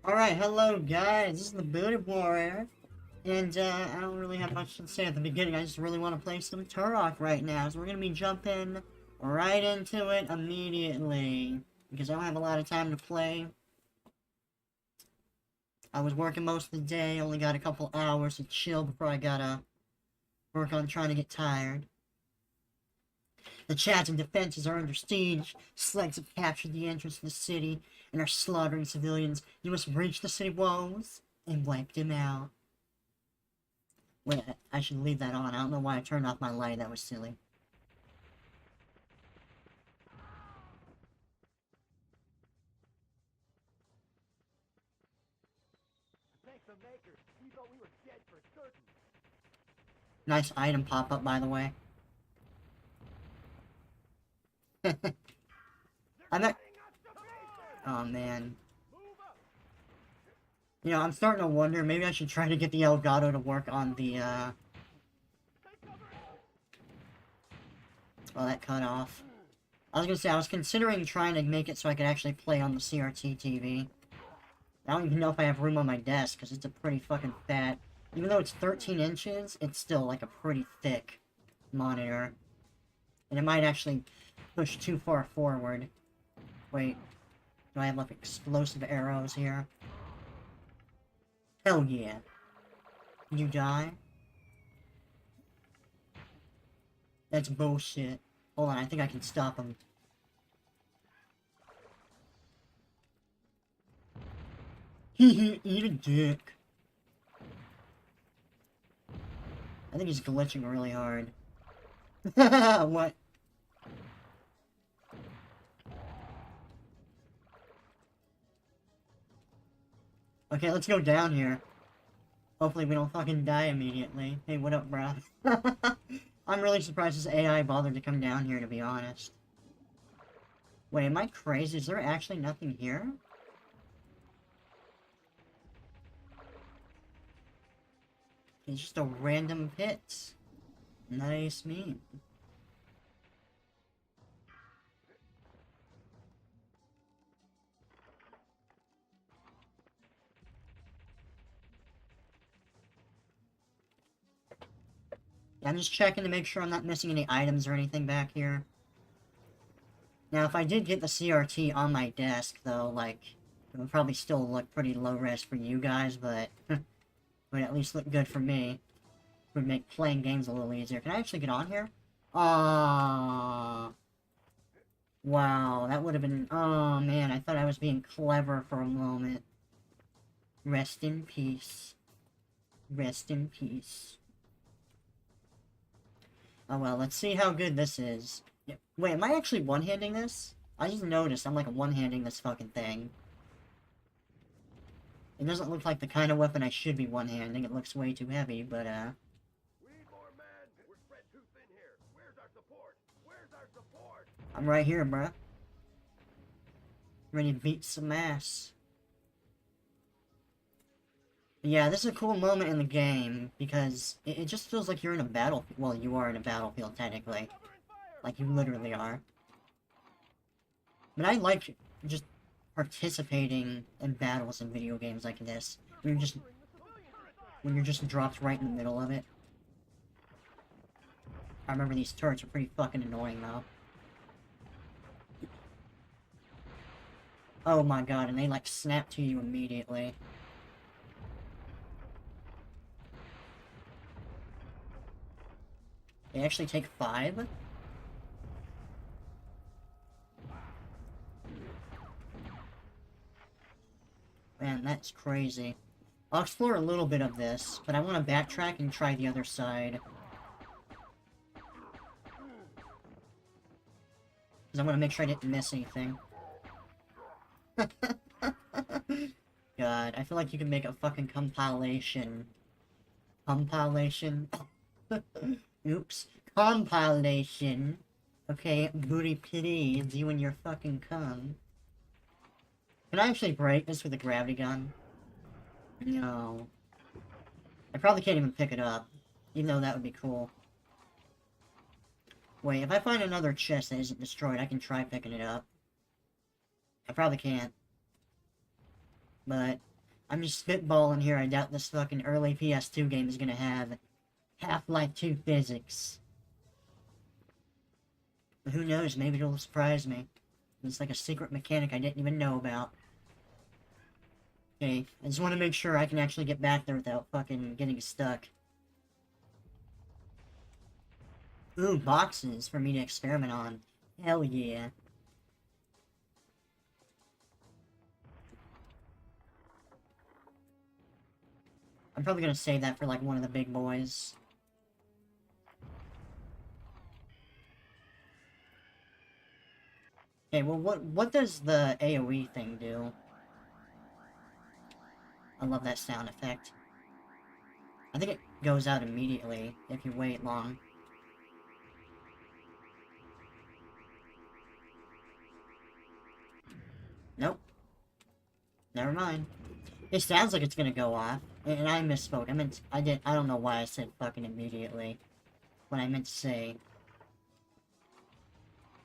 Alright, hello guys, this is the Booty Warrior, and I don't really have much to say at the beginning. I just really want to play some Turok right now, so we're going to be jumping right into it immediately, because I don't have a lot of time to play. I was working most of the day, only got a couple hours to chill before I gotta work on trying to get tired. The chads and defenses are under siege. Slugs have captured the entrance to the city and are slaughtering civilians. You must breach the city walls and wipe them out. Wait, I should leave that on. I don't know why I turned off my light. That was silly. Nice item pop-up, by the way. I'm at... Oh, man. You know, I'm starting to wonder, maybe I should try to get the Elgato to work on the, Well, that cut off. I was gonna say, I was considering trying to make it so I could actually play on the CRT TV. I don't even know if I have room on my desk, because it's a pretty fucking fat... Even though it's 13 inches, it's still, like, a pretty thick monitor. And it might actually push too far forward. Wait. Do I have, like, explosive arrows here? Hell yeah. Did you die? That's bullshit. Hold on, I think I can stop him. Eat a dick. I think he's glitching really hard. What? Okay, let's go down here. Hopefully we don't fucking die immediately. Hey, what up, bruh? I'm really surprised this AI bothered to come down here, to be honest. Wait, am I crazy? Is there actually nothing here? It's just a random pit. Nice meme. I'm just checking to make sure I'm not missing any items or anything back here. Now, if I did get the CRT on my desk, though, like, it would probably still look pretty low-res for you guys, but it would at least look good for me. It would make playing games a little easier. Can I actually get on here? Aww. Wow, that would have been... Oh, man, I thought I was being clever for a moment. Rest in peace. Rest in peace. Oh well, let's see how good this is. Yeah. Wait, am I actually one-handing this? I just noticed I'm like one-handing this fucking thing. It doesn't look like the kind of weapon I should be one-handing. It looks way too heavy, but I'm right here, bruh. Ready to beat some ass. Yeah, this is a cool moment in the game, because it just feels like you're in a battlefield. Well, you are in a battlefield, technically. Like, you literally are. But I like just participating in battles in video games like this. When you're just dropped right in the middle of it. I remember these turrets are pretty fucking annoying, though. Oh my god, and they, like, snap to you immediately. They actually take 5? Man, that's crazy. I'll explore a little bit of this, but I want to backtrack and try the other side. Because I want to make sure I didn't miss anything. God, I feel like you can make a fucking compilation. Compilation? Oops. Compilation. Okay, booty please, you and your fucking cum. Can I actually break this with a gravity gun? No. I probably can't even pick it up, even though that would be cool. Wait, if I find another chest that isn't destroyed, I can try picking it up. I probably can't. But I'm just spitballing here. I doubt this fucking early PS2 game is gonna have Half-Life 2 physics. But who knows, maybe it'll surprise me. It's like a secret mechanic I didn't even know about. Okay, I just want to make sure I can actually get back there without fucking getting stuck. Ooh, boxes for me to experiment on. Hell yeah. I'm probably gonna save that for like one of the big boys. Okay, well what does the AoE thing do? I love that sound effect. I think it goes out immediately if you wait long. Nope. Never mind. It sounds like it's gonna go off. And I misspoke. I don't know why I said fucking immediately. What I meant to say.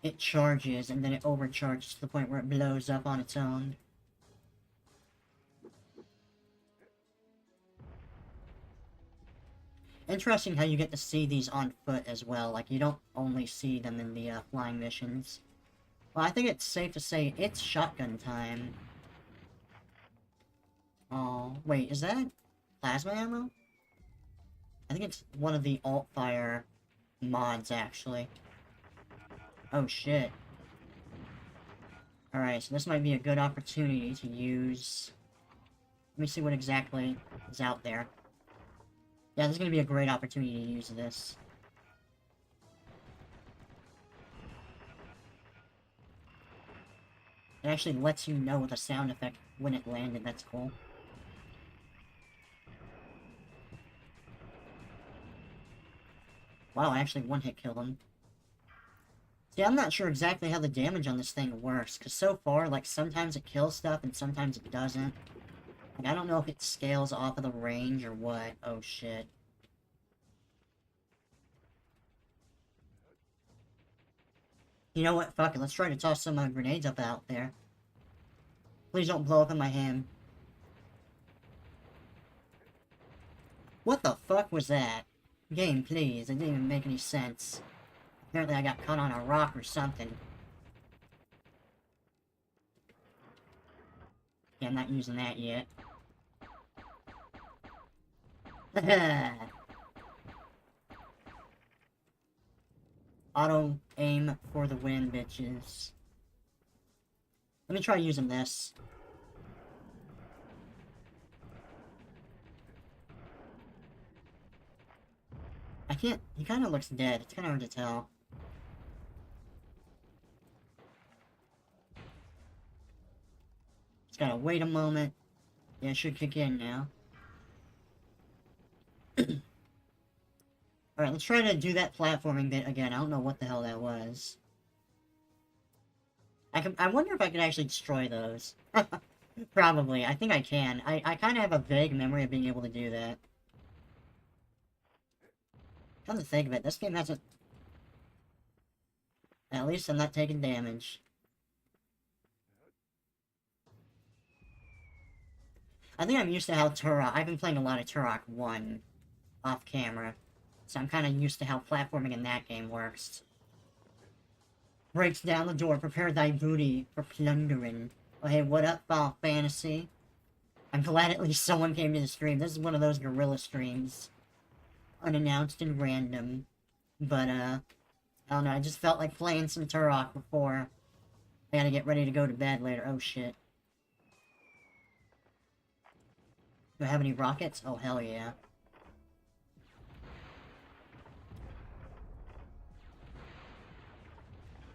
It charges, and then it overcharges to the point where it blows up on its own. Interesting how you get to see these on foot as well. Like, you don't only see them in the flying missions. Well, I think it's safe to say it's shotgun time. Oh, wait, is that plasma ammo? I think it's one of the alt-fire mods, actually. Oh, shit. Alright, so this might be a good opportunity to use... Let me see what exactly is out there. Yeah, this is gonna be a great opportunity to use this. It actually lets you know the sound effect when it landed, that's cool. Wow, I actually one-hit killed him. See, I'm not sure exactly how the damage on this thing works, because so far, like, sometimes it kills stuff and sometimes it doesn't. Like, I don't know if it scales off of the range or what. Oh, shit. You know what? Fuck it. Let's try to toss some grenades up out there. Please don't blow up in my hand. What the fuck was that? Game, please. It didn't even make any sense. Apparently I got caught on a rock or something. Yeah, I'm not using that yet. Auto aim for the win, bitches. Let me try using this. I can't... He kind of looks dead. It's kind of hard to tell. Just gotta wait a moment. Yeah, it should kick in now. Alright, let's try to do that platforming bit again. I don't know what the hell that was. I wonder if I can actually destroy those. Probably. I think I can. I kind of have a vague memory of being able to do that. Come to think of it, this game hasn't... At least I'm not taking damage. I think I'm used to how Turok... I've been playing a lot of Turok 1 off camera. So I'm kind of used to how platforming in that game works. Breaks down the door, prepare thy booty for plundering. Oh hey, what up, Final Fantasy? I'm glad at least someone came to the stream. This is one of those guerrilla streams. Unannounced and random. But, I don't know, I just felt like playing some Turok before. I gotta get ready to go to bed later. Oh shit. Do I have any rockets? Oh hell yeah.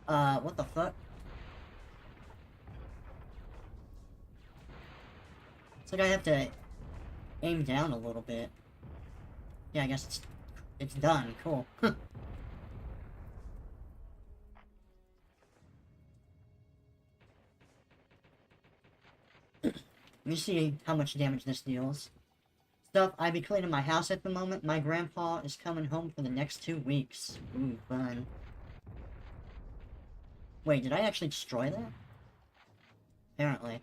What the fuck? It's like I have to aim down a little bit. Yeah, I guess it's done. Cool. Let me see how much damage this deals. Stuff, I be cleaning my house at the moment. My grandpa is coming home for the next 2 weeks. Ooh, fun. Wait, did I actually destroy that? Apparently.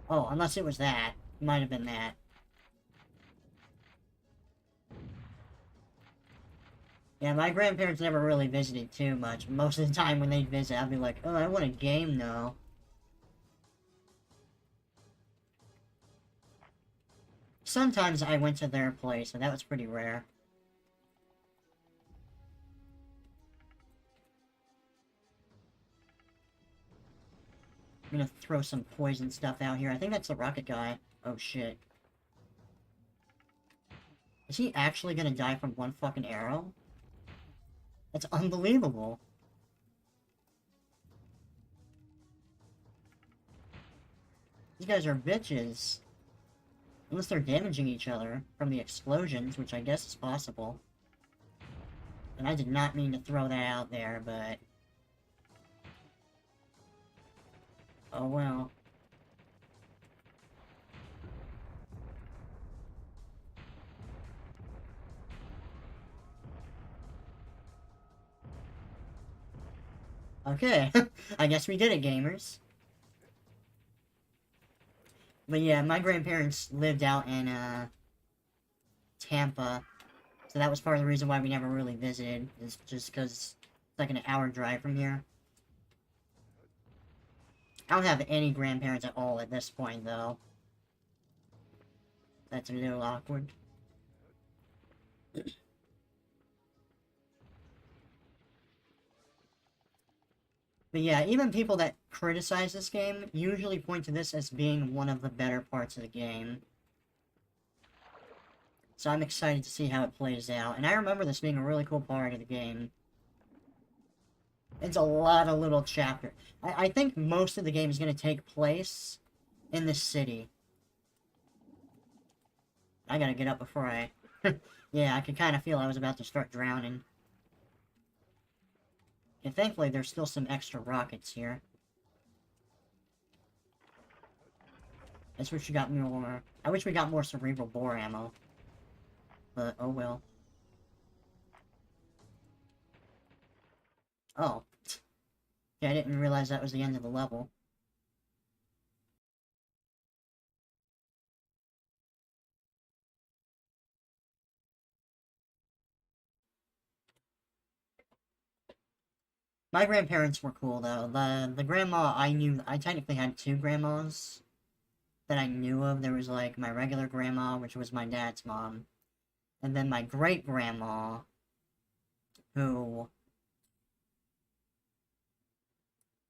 Oh, unless it was that. Might have been that. Yeah, my grandparents never really visited too much. Most of the time when they'd visit, I'd be like, oh, I want a game, though. Sometimes I went to their place, and that was pretty rare. I'm gonna throw some poison stuff out here. I think that's the rocket guy. Oh, shit. Is he actually gonna die from one fucking arrow? That's unbelievable. These guys are bitches. Unless they're damaging each other from the explosions, which I guess is possible. And I did not mean to throw that out there, but... oh well. Okay, I guess we did it, gamers. But yeah, my grandparents lived out in, Tampa. So that was part of the reason why we never really visited, is just because it's like an hour drive from here. I don't have any grandparents at all at this point, though. That's a little awkward. But yeah, even people that criticize this game usually point to this as being one of the better parts of the game. So I'm excited to see how it plays out. And I remember this being a really cool part of the game. It's a lot of little chapters. I think most of the game is going to take place in the city. I gotta get up before I... yeah, I could kind of feel I was about to start drowning. And thankfully, there's still some extra rockets here. I wish we got more... I wish we got more cerebral bore ammo. But, oh well. Oh. Yeah, I didn't realize that was the end of the level. My grandparents were cool, though. The grandma I knew... I technically had two grandmas that I knew of. There was, like, my regular grandma, which was my dad's mom. And then my great-grandma, who...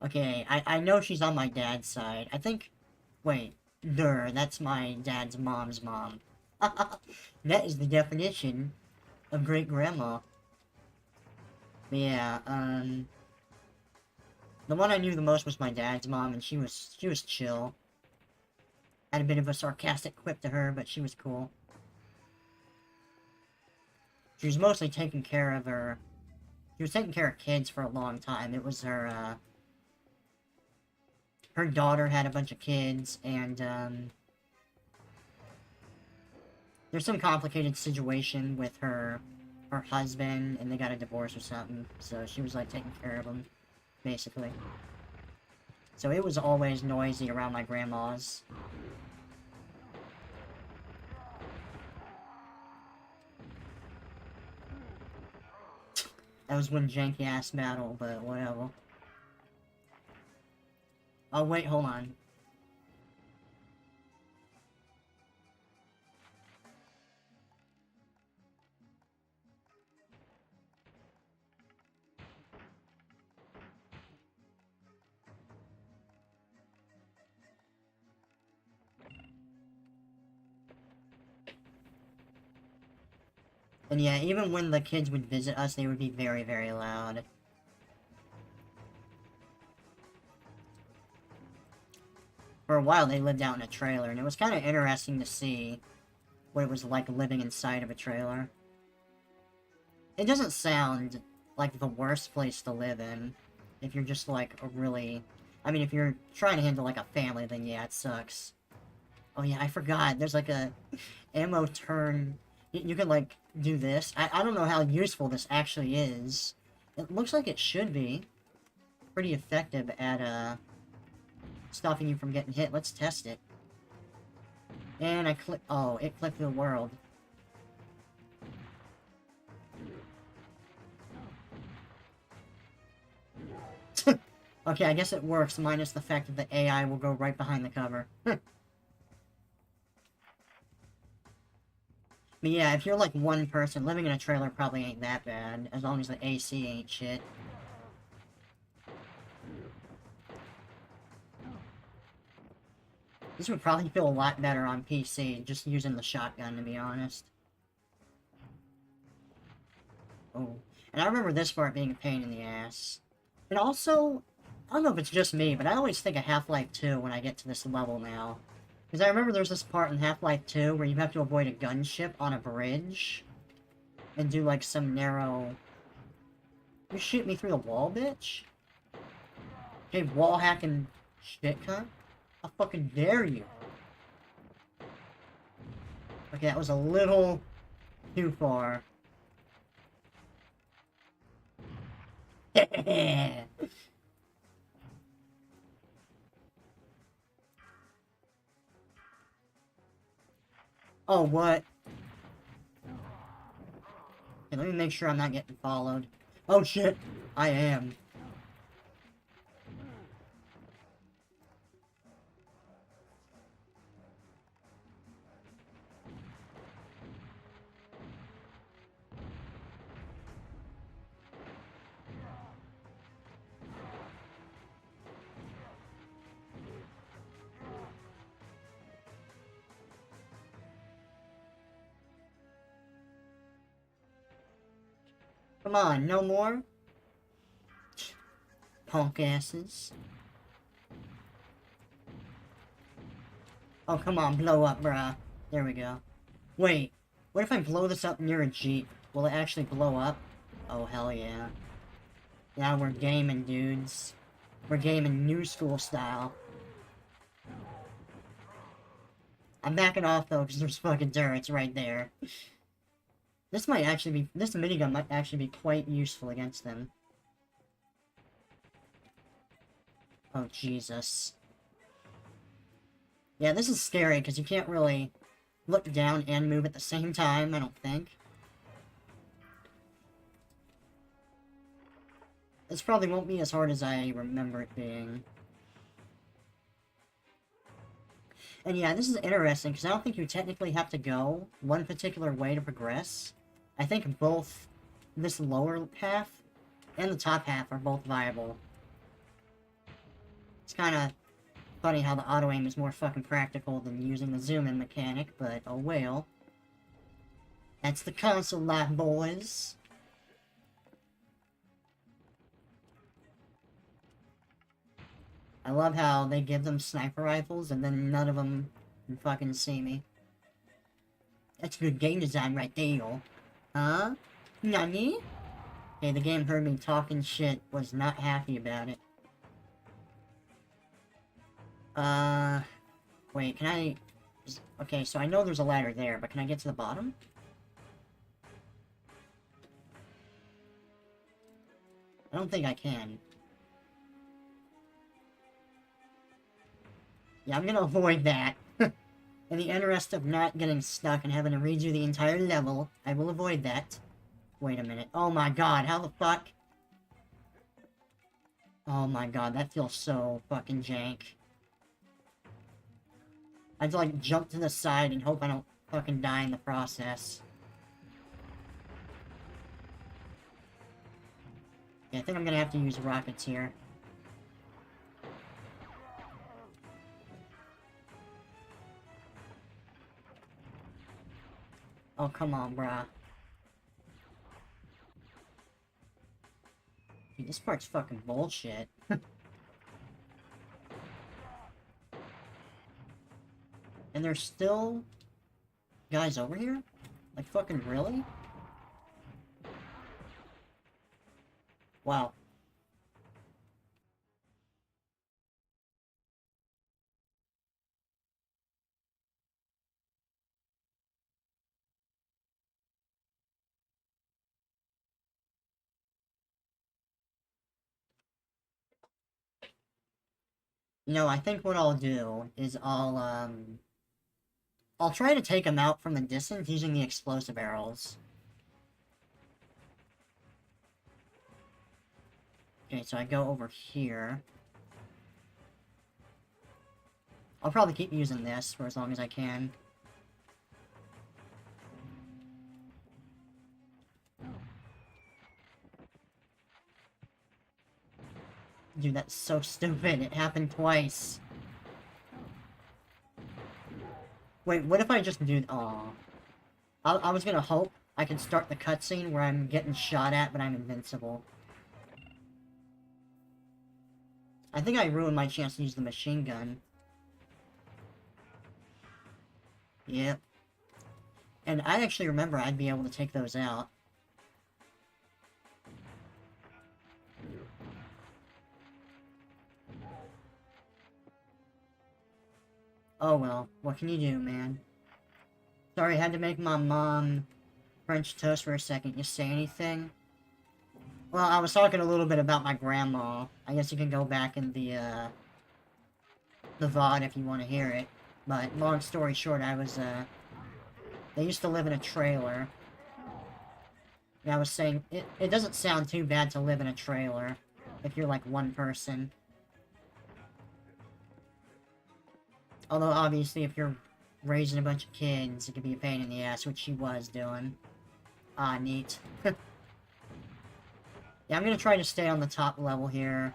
okay, I know she's on my dad's side. I think... wait. That's my dad's mom's mom. That is the definition of great-grandma. But yeah, the one I knew the most was my dad's mom, and she was chill. Had a bit of a sarcastic quip to her, but she was cool. She was mostly taking care of her... she was taking care of kids for a long time. It was her, her daughter had a bunch of kids, and, there's some complicated situation with her husband, and they got a divorce or something, so she was, like, taking care of him, basically. So it was always noisy around my grandma's. That was one janky-ass battle, but whatever. Oh, wait, hold on. And yeah, even when the kids would visit us, they would be very, very loud. For a while, they lived out in a trailer, and it was kind of interesting to see what it was like living inside of a trailer. It doesn't sound like the worst place to live in, if you're just, like, a really... I mean, if you're trying to handle, like, a family, then yeah, it sucks. Oh yeah, I forgot, there's, like, a ammo turn... you can, like, do this. I don't know how useful this actually is. It looks like it should be pretty effective at, stopping you from getting hit. Let's test it. And I click. Oh, it clicked the world. Okay, I guess it works, minus the fact that the AI will go right behind the cover. But yeah, if you're like one person, living in a trailer probably ain't that bad, as long as the AC ain't shit. This would probably feel a lot better on PC, just using the shotgun, to be honest. Oh. And I remember this part being a pain in the ass. And also, I don't know if it's just me, but I always think of Half-Life 2 when I get to this level now. Because I remember there's this part in Half-Life 2 where you have to avoid a gunship on a bridge. And do, like, some narrow... You shoot me through the wall, bitch? Okay, wall hacking shit, cunt. How fucking dare you? Okay, that was a little too far. Oh, what? Okay, let me make sure I'm not getting followed. Oh, shit. I am. Come on, no more? Punk asses. Oh, come on, blow up, bruh. There we go. Wait, what if I blow this up near a Jeep? Will it actually blow up? Oh, hell yeah. Yeah, we're gaming, dudes. We're gaming new school style. I'm backing off, though, because there's fucking turrets right there. This might actually be... This minigun might actually be quite useful against them. Oh, Jesus. Yeah, this is scary, because you can't really look down and move at the same time, I don't think. This probably won't be as hard as I remember it being. And yeah, this is interesting, because I don't think you technically have to go one particular way to progress. I think both this lower half and the top half are both viable. It's kind of funny how the auto-aim is more fucking practical than using the zoom-in mechanic, but oh well. That's the console life, boys. I love how they give them sniper rifles and then none of them can fucking see me. That's good game design right there. Huh? Nani? Okay, the game heard me talking shit, was not happy about it. Wait, can I... Okay, so I know there's a ladder there, but can I get to the bottom? I don't think I can. Yeah, I'm gonna avoid that. In the interest of not getting stuck and having to redo the entire level, I will avoid that. Wait a minute. Oh my god, how the fuck? Oh my god, that feels so fucking jank. I have to, like, jump to the side and hope I don't fucking die in the process. Yeah, I think I'm gonna have to use rockets here. Oh, come on, bruh. Dude, this part's fucking bullshit. And there's still... guys over here? Like, fucking really? Wow. No, I think what I'll do is I'll, I'll try to take him out from the distance using the explosive arrows. Okay, so I go over here. I'll probably keep using this for as long as I can. Dude, that's so stupid. It happened twice. Wait, what if I just do... Aw. I was gonna hope I could start the cutscene where I'm getting shot at, but I'm invincible. I think I ruined my chance to use the machine gun. Yep. And I actually remember I'd be able to take those out. Oh well, what can you do, man? Sorry, I had to make my mom French toast for a second. You say anything? Well, I was talking a little bit about my grandma. I guess you can go back in the VOD if you want to hear it. But, long story short, they used to live in a trailer. And I was saying, it doesn't sound too bad to live in a trailer if you're, like, one person. Although, obviously, if you're raising a bunch of kids, it could be a pain in the ass, which she was doing. Ah, neat. Yeah, I'm gonna try to stay on the top level here.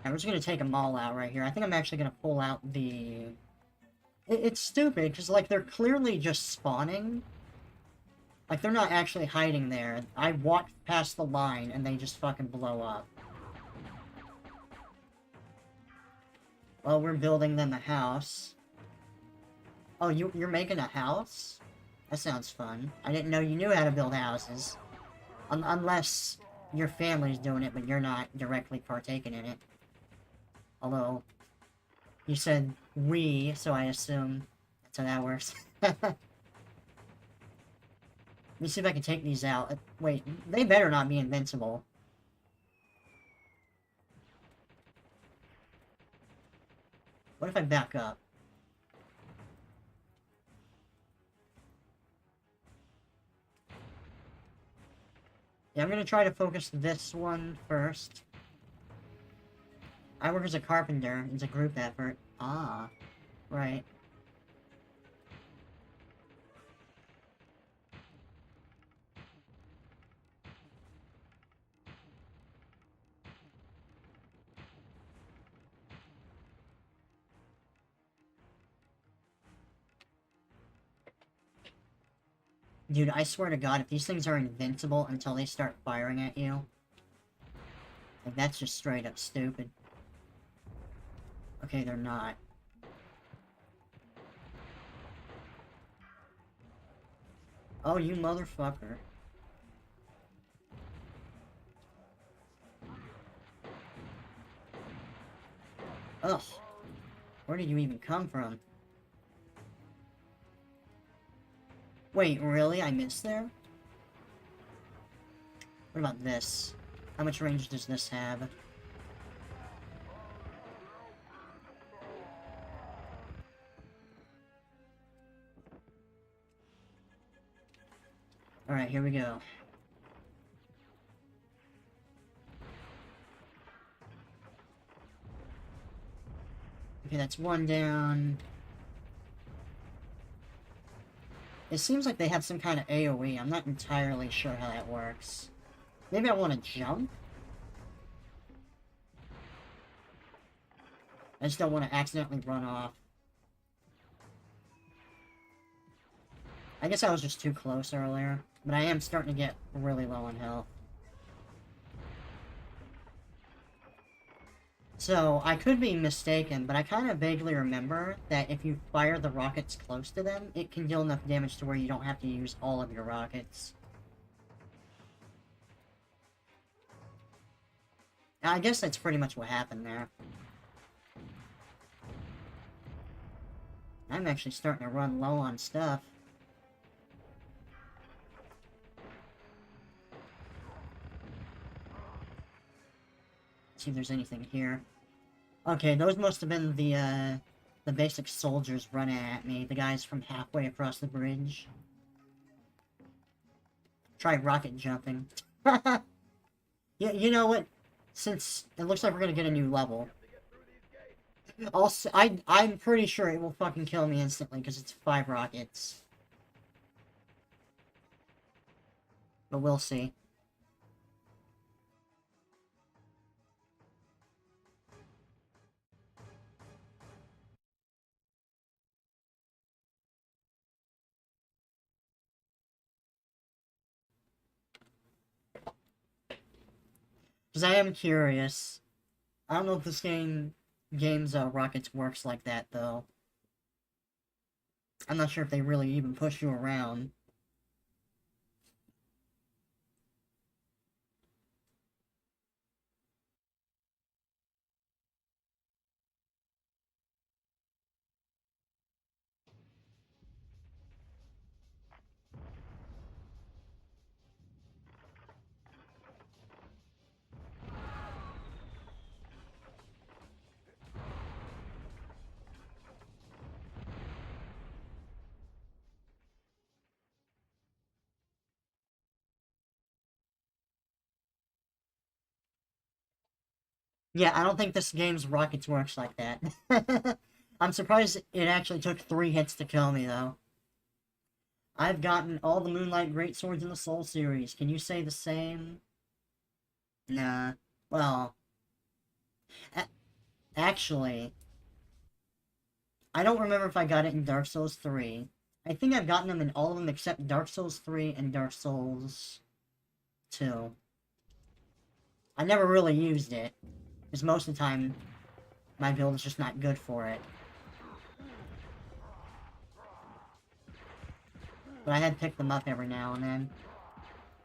I'm just gonna take them all out right here. I think I'm actually gonna pull out the... It's stupid, because, like, they're clearly just spawning. Like, they're not actually hiding there. I walked past the line, and they just fucking blow up. Well, we're building them a house. Oh, you're making a house? That sounds fun. I didn't know you knew how to build houses. Unless your family's doing it, but you're not directly partaking in it. Although, you said we, so I assume that's how that works. Let me see if I can take these out. Wait, they better not be invincible. What if I back up? Yeah, I'm gonna try to focus this one first. I work as a carpenter. It's a group effort. Ah, right. Dude, I swear to God, if these things are invincible until they start firing at you, like, that's just straight up stupid. Okay, they're not. Oh, you motherfucker. Ugh. Where did you even come from? Wait, really? I missed there? What about this? How much range does this have? Alright, here we go. Okay, that's one down. It seems like they have some kind of AoE. I'm not entirely sure how that works. Maybe I want to jump? I just don't want to accidentally run off. I guess I was just too close earlier. But I am starting to get really low on health. So, I could be mistaken, but I kind of vaguely remember that if you fire the rockets close to them, it can deal enough damage to where you don't have to use all of your rockets. I guess that's pretty much what happened there. I'm actually starting to run low on stuff. See if there's anything here. Okay, those must have been the basic soldiers running at me. The guys from halfway across the bridge. Try rocket jumping. Yeah, you know what? Since it looks like we're gonna get a new level. Also, I'm pretty sure it will fucking kill me instantly, because it's 5 rockets. But we'll see. Because I am curious. I don't know if this game's rockets works like that, though. I'm not sure if they really even push you around. Yeah, I don't think this game's rockets works like that. I'm surprised it actually took 3 hits to kill me, though. I've gotten all the Moonlight Greatswords in the Soul series. Can you say the same? Nah. Well, actually, I don't remember if I got it in Dark Souls 3. I think I've gotten them in all of them except Dark Souls 3 and Dark Souls 2. I never really used it, because most of the time, my build is just not good for it. But I had picked them up every now and then.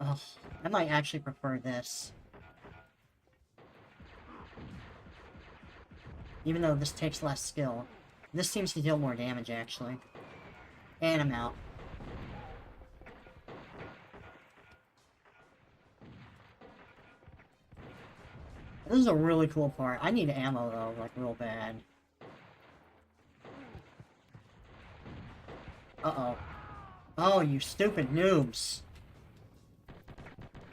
Ugh, I might actually prefer this. Even though this takes less skill. This seems to deal more damage, actually. And I'm out. This is a really cool part. I need ammo, though, like, real bad. Uh-oh. Oh, you stupid noobs.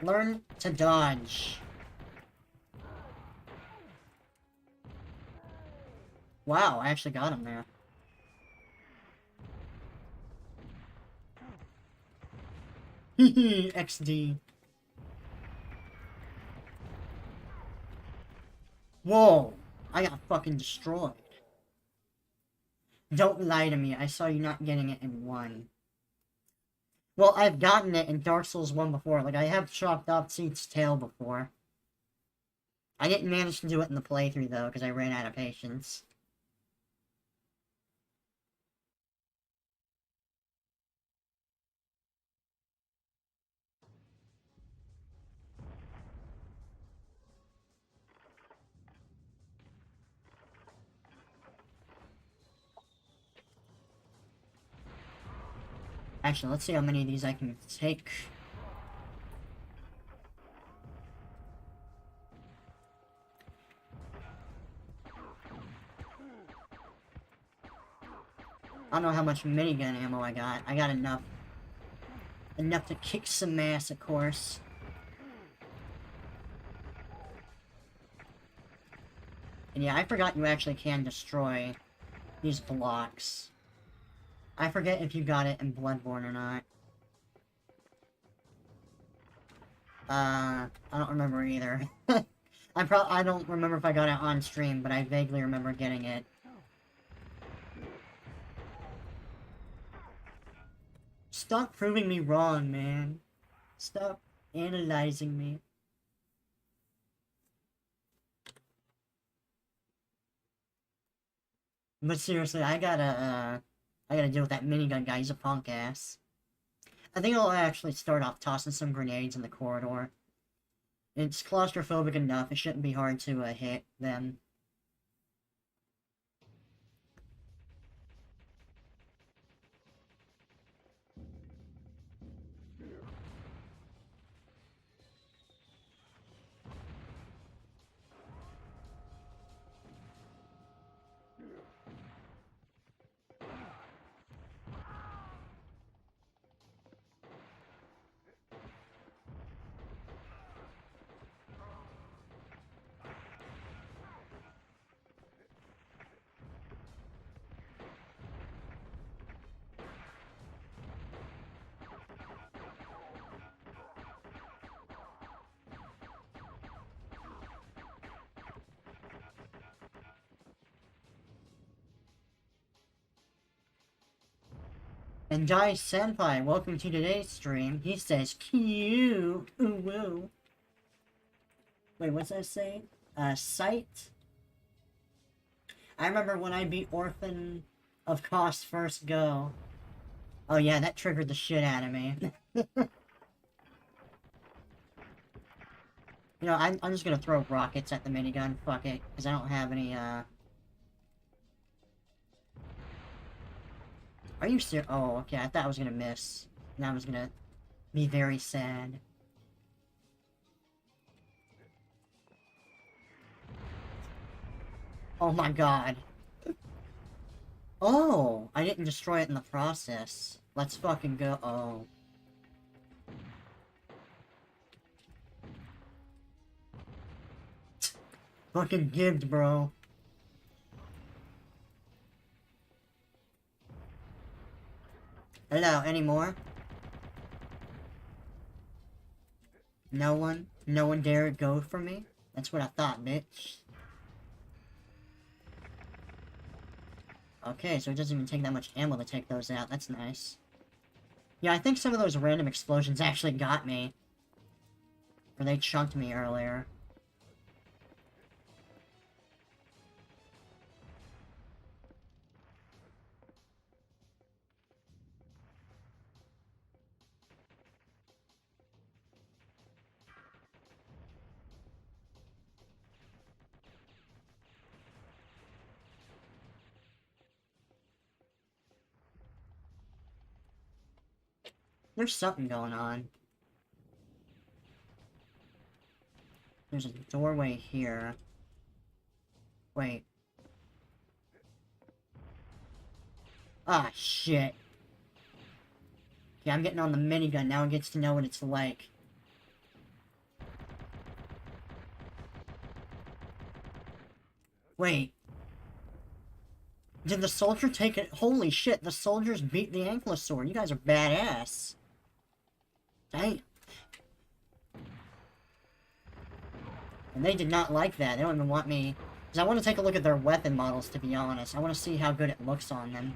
Learn to dodge. Wow, I actually got him there. Hehe, XD. Whoa! I got fucking destroyed. Don't lie to me, I saw you not getting it in 1. Well, I've gotten it in Dark Souls 1 before. Like, I have chopped off Seed's tail before. I didn't manage to do it in the playthrough, though, because I ran out of patience. Actually, let's see how many of these I can take. I don't know how much minigun ammo I got. I got enough. Enough to kick some ass, of course. And yeah, I forgot you actually can destroy these blocks. I forget if you got it in Bloodborne or not. I don't remember either. I don't remember if I got it on stream, but I vaguely remember getting it. Stop proving me wrong, man. Stop analyzing me. But seriously, I gotta deal with that minigun guy. He's a punk ass. I think I'll actually start off tossing some grenades in the corridor. It's claustrophobic enough, it shouldn't be hard to hit them. And Jai Senpai, welcome to today's stream. He says, cute, ooh woo. Wait, what's that say? Sight? I remember when I beat Orphan of Cost first go. Oh yeah, that triggered the shit out of me. You know, I'm just gonna throw rockets at the minigun, fuck it, because I don't have any, Are you serious? Oh, okay, I thought I was gonna miss. And I was gonna be very sad. Oh my god. Oh! I didn't destroy it in the process. Let's fucking go. Oh. Fucking gibbed, bro. Hello, any more? No one? No one dare go for me? That's what I thought, bitch. Okay, so it doesn't even take that much ammo to take those out. That's nice. Yeah, I think some of those random explosions actually got me. Or they chunked me earlier. There's something going on. There's a doorway here. Wait. Ah, shit. Yeah, I'm getting on the minigun. Now it gets to know what it's like. Wait. Did the soldier take it? Holy shit, the soldiers beat the ankylosaur. You guys are badass. Dang. And they did not like that. They don't even want me... Because I want to take a look at their weapon models, to be honest. I want to see how good it looks on them.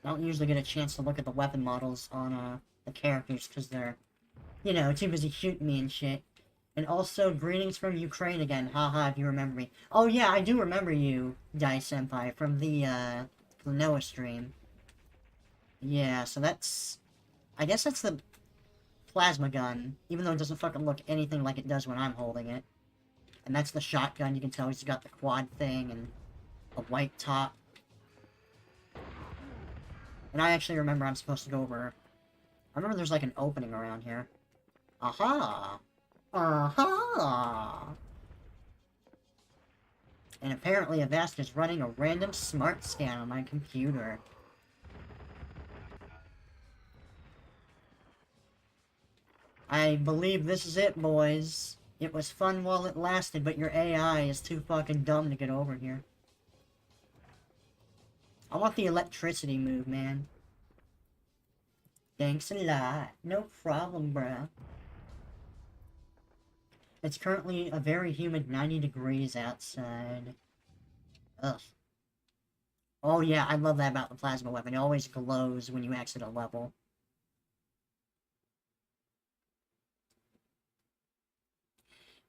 I don't usually get a chance to look at the weapon models on, the characters, because they're, you know, too busy shooting me and shit. And also, greetings from Ukraine again. Haha, if you remember me. Oh yeah, I do remember you, Dai Senpai, from the Noah stream. Yeah, so that's... I guess that's the plasma gun, even though it doesn't fucking look anything like it does when I'm holding it. And that's the shotgun. You can tell he's got the quad thing and a white top. And I actually remember I'm supposed to go over... I remember there's like an opening around here. Aha! Aha! And apparently Avast is running a random smart scan on my computer. I believe this is it, boys. It was fun while it lasted, but your AI is too fucking dumb to get over here. I want the electricity move, man. Thanks a lot. No problem, bruh. It's currently a very humid 90 degrees outside. Ugh. Oh yeah, I love that about the plasma weapon. It always glows when you exit a level.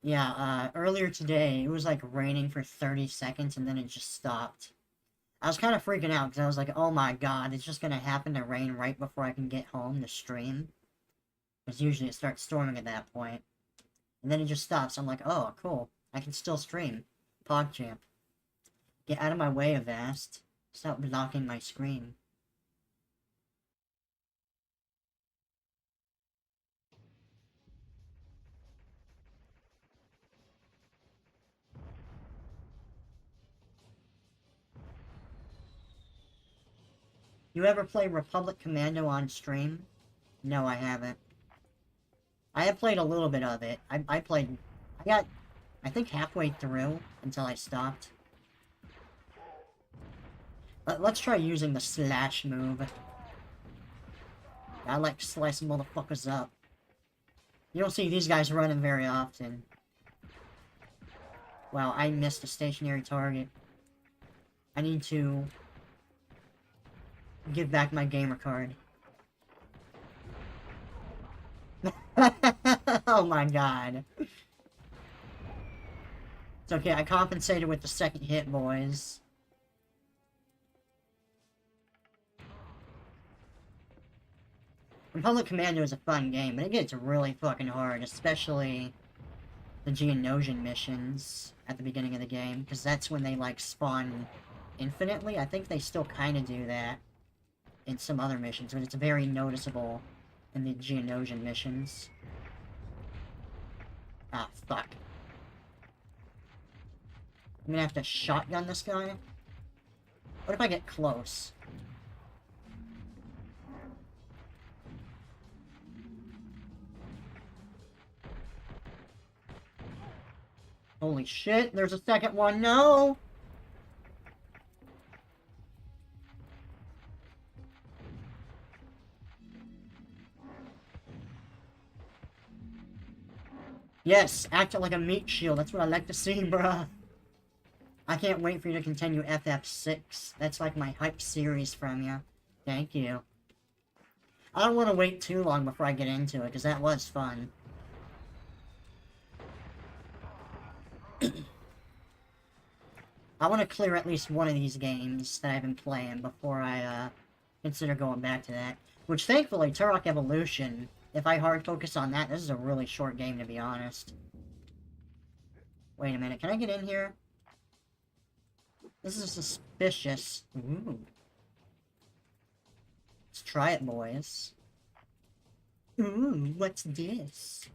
Yeah, earlier today, it was like raining for 30 seconds and then it just stopped. I was kind of freaking out because I was like, oh my god, it's just gonna happen to rain right before I can get home to stream. Because usually it starts storming at that point. And then it just stops. I'm like, oh, cool. I can still stream. PogChamp. Get out of my way, Avast. Stop blocking my screen. You ever play Republic Commando on stream? No, I haven't. I have played a little bit of it. I got, I think halfway through until I stopped. Let's try using the slash move. I like slicing motherfuckers up. You don't see these guys running very often. Wow, I missed a stationary target. I need to... Give back my gamer card. Oh my god. It's okay, I compensated with the second hit, boys. Republic Commando is a fun game, but it gets really fucking hard, especially the Geonosian missions at the beginning of the game, because that's when they, like, spawn infinitely. I think they still kind of do that in some other missions, but it's very noticeable in the Geonosian missions. Ah, fuck. I'm gonna have to shotgun this guy? What if I get close? Holy shit, there's a second one, no! Yes, act like a meat shield, that's what I like to see, bruh. I can't wait for you to continue FF6. That's like my hype series from you. Thank you. I don't want to wait too long before I get into it, because that was fun. I want to clear at least one of these games that I've been playing before I, consider going back to that. Which, thankfully, Turok Evolution, if I hard focus on that, this is a really short game, to be honest. Wait a minute, can I get in here? This is suspicious. Ooh. Let's try it, boys. Ooh, what's this?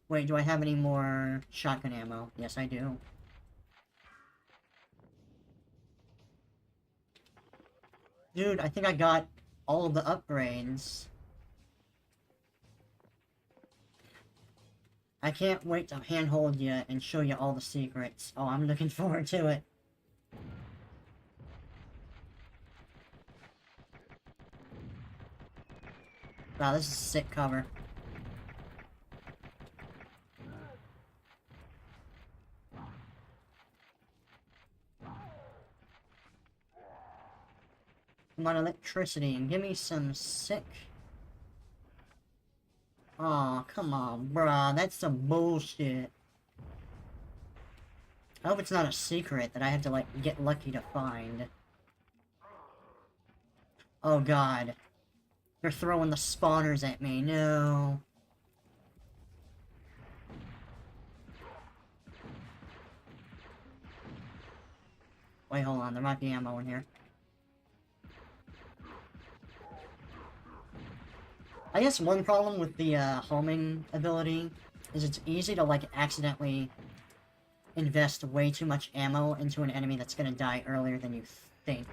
Wait, do I have any more shotgun ammo? Yes, I do. Dude, I think I got all of the upgrades. I can't wait to handhold you and show you all the secrets. Oh, I'm looking forward to it. Wow, this is a sick cover. Come on, electricity, and give me some sick... Aw, come on, bruh, that's some bullshit. I hope it's not a secret that I have to, like, get lucky to find. Oh god. They're throwing the spawners at me, no. Wait, hold on, there might be ammo in here. I guess one problem with the, homing ability is it's easy to, like, accidentally invest way too much ammo into an enemy that's gonna die earlier than you think.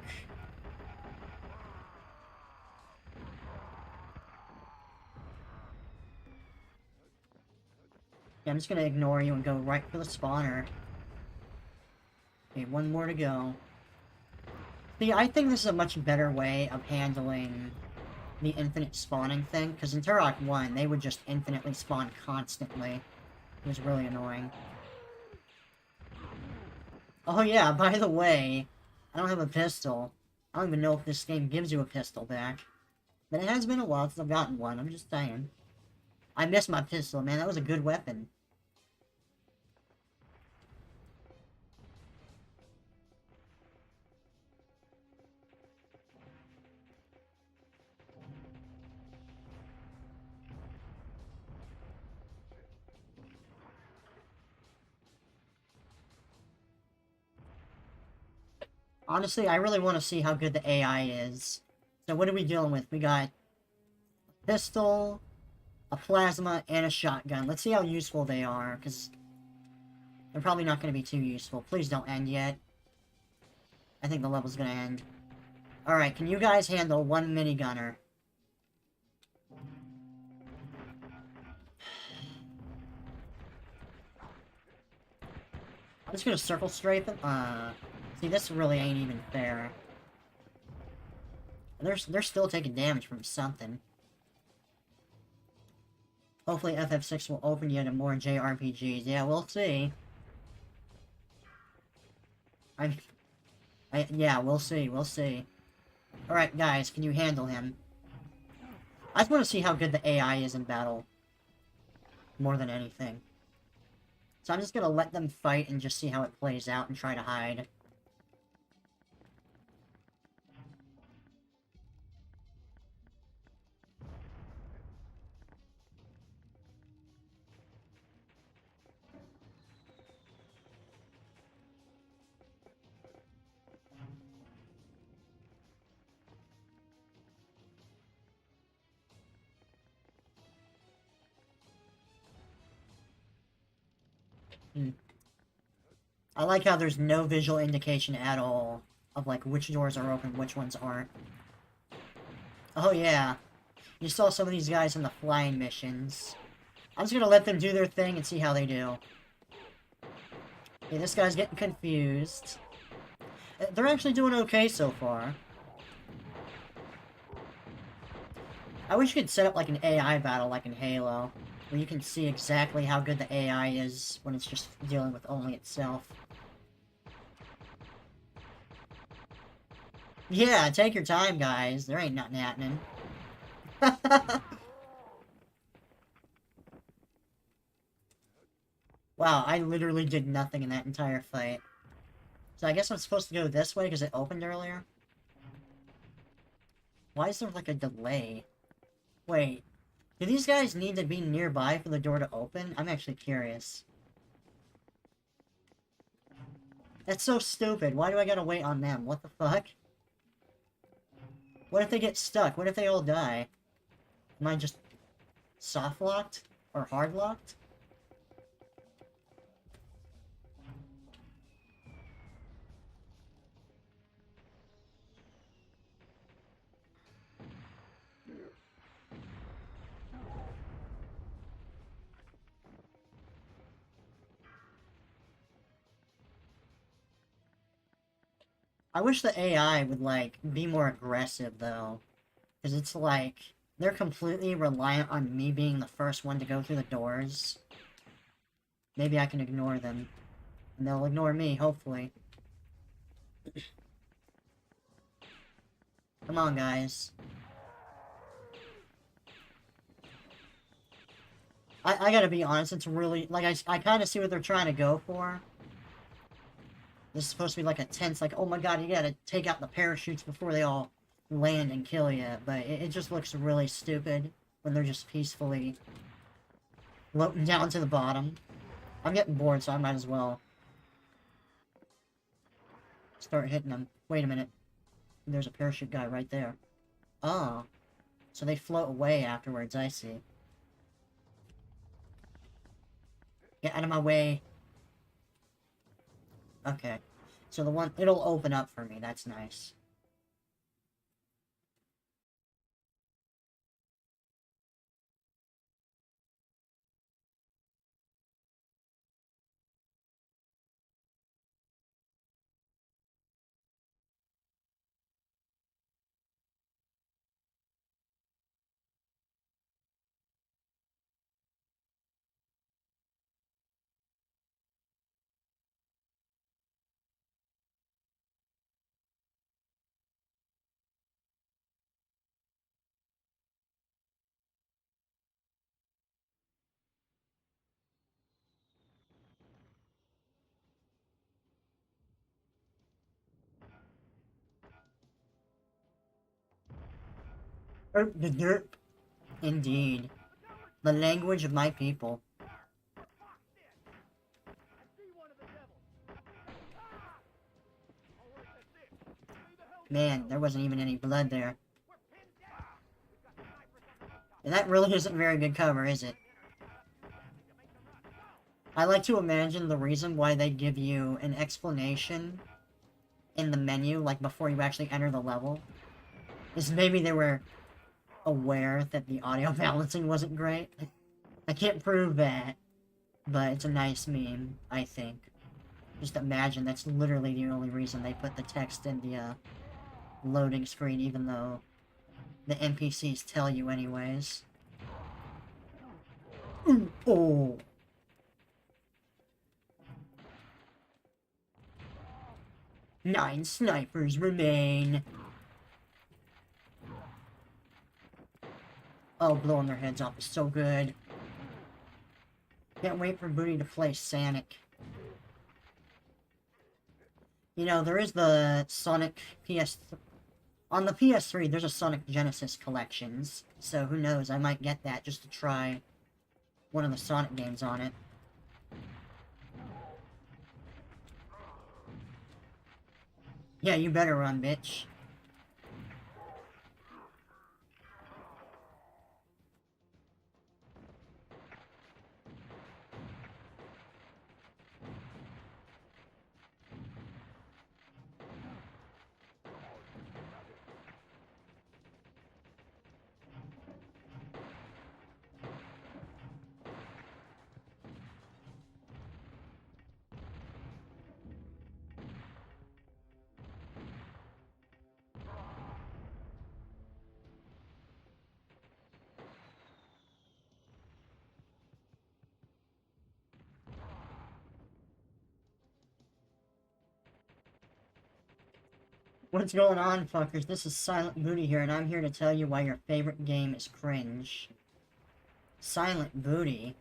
Yeah, I'm just gonna ignore you and go right for the spawner. Okay, one more to go. See, I think this is a much better way of handling the infinite spawning thing, because in Turok 1, they would just infinitely spawn constantly. It was really annoying. Oh yeah, by the way, I don't have a pistol. I don't even know if this game gives you a pistol back. But it has been a while since I've gotten one, I'm just saying. I miss my pistol, man, that was a good weapon. Honestly, I really want to see how good the AI is. So what are we dealing with? We got a pistol, a plasma, and a shotgun. Let's see how useful they are, because they're probably not going to be too useful. Please don't end yet. I think the level's going to end. Alright, can you guys handle one minigunner? I'm just gonna circle strafe it. See, this really ain't even fair. They're still taking damage from something. Hopefully FF6 will open you to more JRPGs. Yeah, we'll see. Yeah, we'll see, we'll see. Alright, guys, can you handle him? I just want to see how good the AI is in battle. More than anything. So I'm just gonna let them fight and just see how it plays out and try to hide. Hmm. I like how there's no visual indication at all of, like, which doors are open, which ones aren't. Oh, yeah. You saw some of these guys in the flying missions. I'm just gonna let them do their thing and see how they do. Okay, this guy's getting confused. They're actually doing okay so far. I wish you could set up, like, an AI battle like in Halo, where you can see exactly how good the AI is when it's just dealing with only itself. Yeah, take your time, guys. There ain't nothing happening. Wow, I literally did nothing in that entire fight. So I guess I'm supposed to go this way because it opened earlier? Why is there, like, a delay? Wait, do these guys need to be nearby for the door to open? I'm actually curious. That's so stupid. Why do I gotta wait on them? What the fuck? What if they get stuck? What if they all die? Am I just soft-locked? Or hard-locked? I wish the AI would, like, be more aggressive, though. Because it's like, they're completely reliant on me being the first one to go through the doors. Maybe I can ignore them. And they'll ignore me, hopefully. Come on, guys. I gotta be honest, it's really... Like, I kind of see what they're trying to go for. This is supposed to be like a tense, like, oh my god, you gotta take out the parachutes before they all land and kill you. But it just looks really stupid when they're just peacefully floating down to the bottom. I'm getting bored, so I might as well start hitting them. Wait a minute. There's a parachute guy right there. Oh. So they float away afterwards, I see. Get out of my way. Okay. So the one... It'll open up for me, that's nice. The derp. Indeed. The language of my people. Man, there wasn't even any blood there. And that really isn't very good cover, is it? I like to imagine the reason why they give you an explanation in the menu, like before you actually enter the level, is maybe they were aware that the audio balancing wasn't great. I can't prove that, but it's a nice meme, I think. Just imagine that's literally the only reason they put the text in the loading screen, even though the NPCs tell you anyways. Ooh, oh! 9 snipers remain. Oh, blowing their heads off is so good. Can't wait for Booty to play Sonic. You know, there is the Sonic PS... On the PS3, there's a Sonic Genesis Collections. So who knows, I might get that just to try one of the Sonic games on it. Yeah, you better run, bitch. What's going on, fuckers? This is Silent Booty here, and I'm here to tell you why your favorite game is cringe. Silent Booty?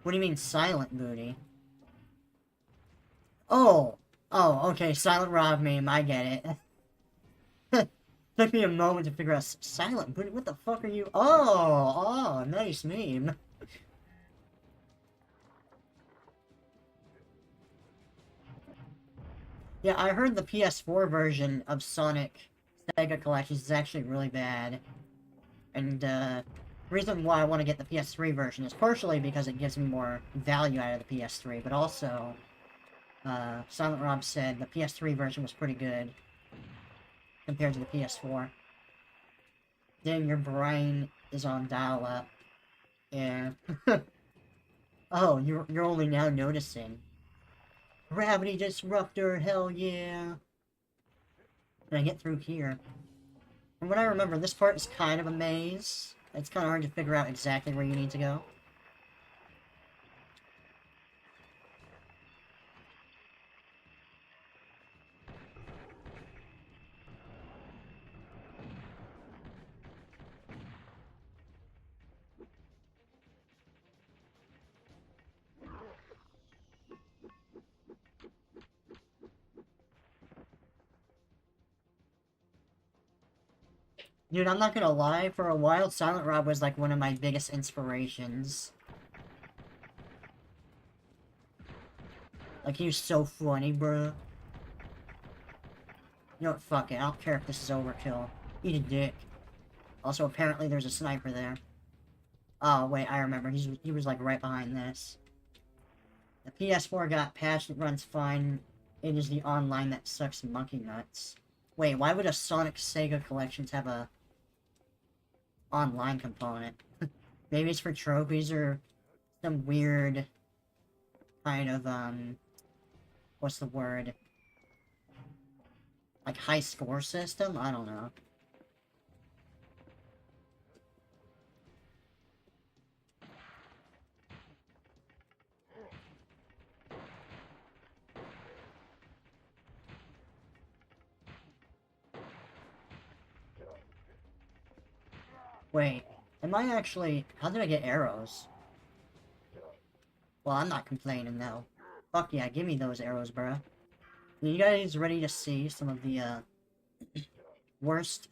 What do you mean, Silent Booty? Oh! Oh, okay, Silent Rob meme, I get it. Took me a moment to figure out Silent Booty, what the fuck are you? Oh, nice meme. Yeah, I heard the PS4 version of Sonic Sega Collections is actually really bad. And, the reason why I want to get the PS3 version is partially because it gives me more value out of the PS3, but also, Silent Rob said the PS3 version was pretty good compared to the PS4. Then your brain is on dial-up. Yeah. Oh, you're only now noticing. Gravity Disruptor, hell yeah! Can I get through here? From what I remember, this part is kind of a maze. It's kind of hard to figure out exactly where you need to go. Dude, I'm not gonna lie, for a while, Silent Rob was like one of my biggest inspirations. Like, he was so funny, bruh. You know what, fuck it, I don't care if this is overkill. Eat a dick. Also, apparently there's a sniper there. Oh, wait, I remember, he was like right behind this. The PS4 got patched, it runs fine. It is the online that sucks monkey nuts. Wait, why would a Sonic Sega Collections have a online component? Maybe it's for trophies or some weird kind of, what's the word? Like, high score system? I don't know. Wait, am I actually... How did I get arrows? Well, I'm not complaining, though. Fuck yeah, give me those arrows, bro. Are you guys ready to see some of the, worst...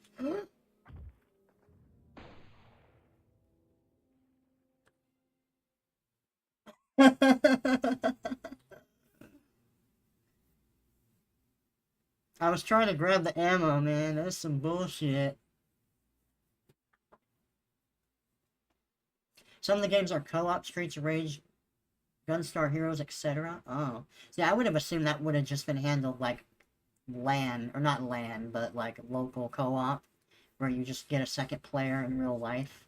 I was trying to grab the ammo, man. That's some bullshit. Some of the games are co-op, Streets of Rage, Gunstar Heroes, etc. Oh. See, I would have assumed that would have just been handled like LAN, or not LAN, but like local co-op, where you just get a second player in real life.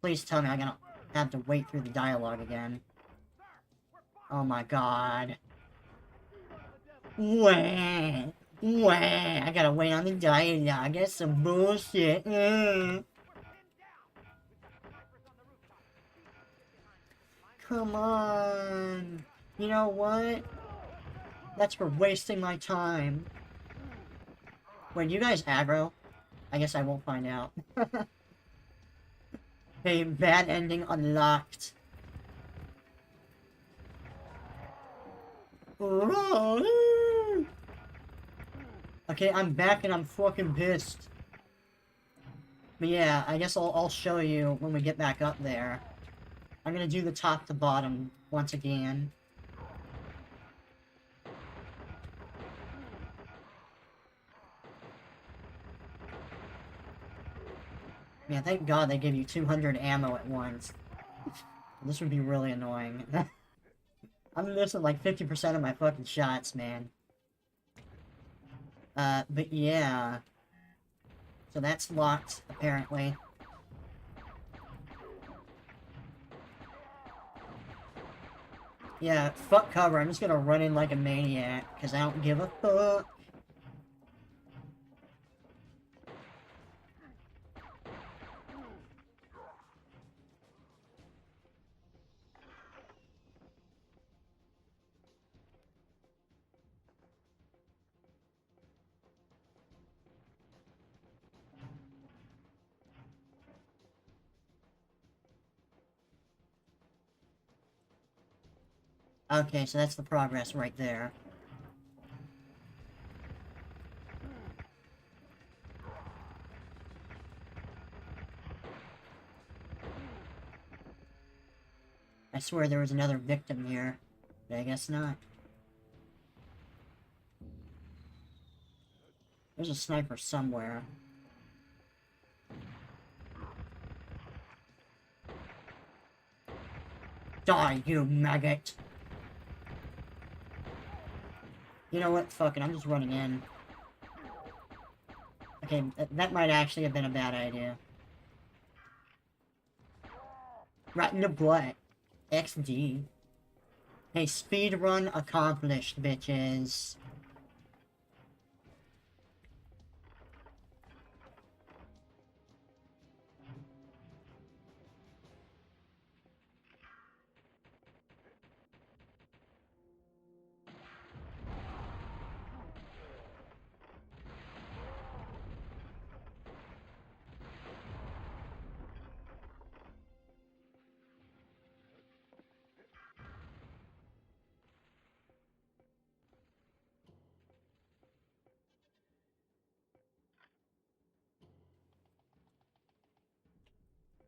Please tell me I'm gonna have to wait through the dialogue again. Oh my god. Wah! Wah! I gotta wait on the dialogue, that's some bullshit. Come on. You know what? That's for wasting my time. Wait, you guys aggro? I guess I won't find out. Okay, bad ending unlocked. Okay, I'm back and I'm fucking pissed. But yeah, I guess I'll show you when we get back up there. I'm gonna do the top to bottom once again. Yeah, thank God they give you 200 ammo at once. This would be really annoying. I'm missing like 50% of my fucking shots, man. But yeah. So that's locked, apparently. Yeah, fuck cover. I'm just gonna run in like a maniac, because I don't give a fuck. Okay, so that's the progress right there. I swear there was another victim here, but I guess not. There's a sniper somewhere. Die, you maggot! You know what? Fuck it, I'm just running in. Okay, that might actually have been a bad idea. Right in the butt. XD. Hey, speedrun accomplished, bitches.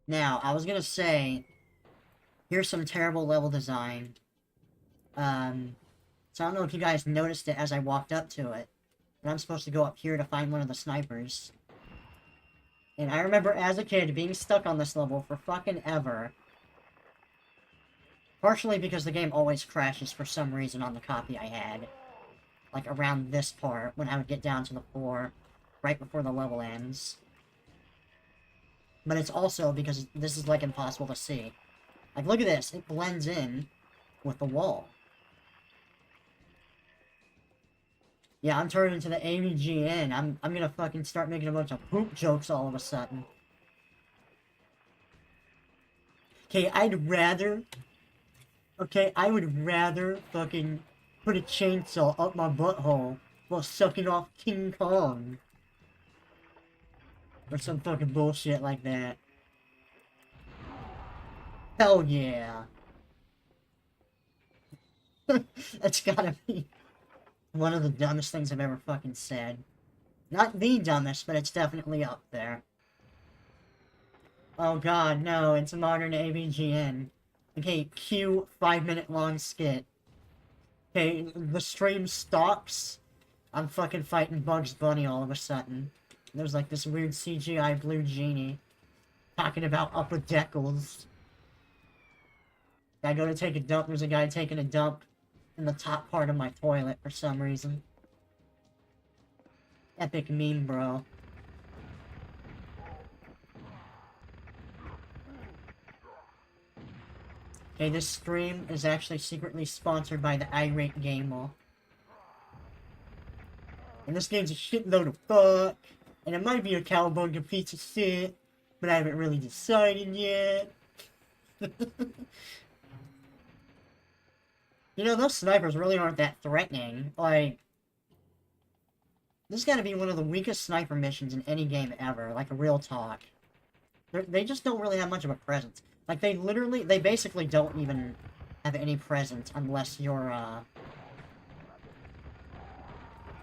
Now, I was gonna say, here's some terrible level design. So I don't know if you guys noticed it as I walked up to it, but I'm supposed to go up here to find one of the snipers. And I remember as a kid being stuck on this level for fucking ever. Partially because the game always crashes for some reason on the copy I had. Like around this part, when I would get down to the floor, right before the level ends. But it's also because this is like impossible to see. Like look at this, it blends in with the wall. Yeah, I'm turning into the AVGN. I'm gonna fucking start making a bunch of poop jokes all of a sudden. Okay, I would rather fucking put a chainsaw up my butthole while sucking off King Kong. Or some fucking bullshit like that. Hell yeah. That's gotta be one of the dumbest things I've ever fucking said. Not the dumbest, but it's definitely up there. Oh god, no, it's a modern AVGN. Okay, cue 5-minute long skit. Okay, the stream stops. I'm fucking fighting Bugs Bunny all of a sudden. There's like this weird CGI blue genie talking about upper deckles. I go to take a dump, there's a guy taking a dump in the top part of my toilet for some reason. Epic meme, bro. Okay, this stream is actually secretly sponsored by the Irate Gamer. And this game's a shitload of fuck. And it might be a cowabunga piece of shit, but I haven't really decided yet. You know, those snipers really aren't that threatening. Like, This has got to be one of the weakest sniper missions in any game ever, like a real talk. They just don't really have much of a presence. Like, they basically don't even have any presence unless you're,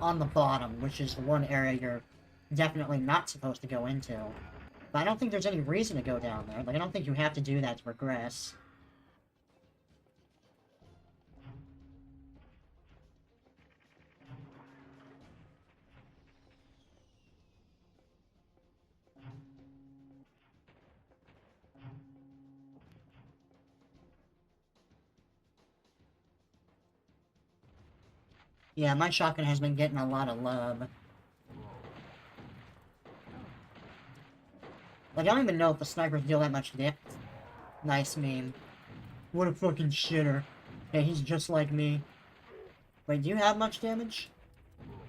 on the bottom, which is the one area you're definitely not supposed to go into. But I don't think there's any reason to go down there. Like, I don't think you have to do that to progress. Yeah, my shotgun has been getting a lot of love. Like, I don't even know if the snipers deal that much damage. Nice meme. What a fucking shitter. Yeah, he's just like me. Wait, do you have much damage?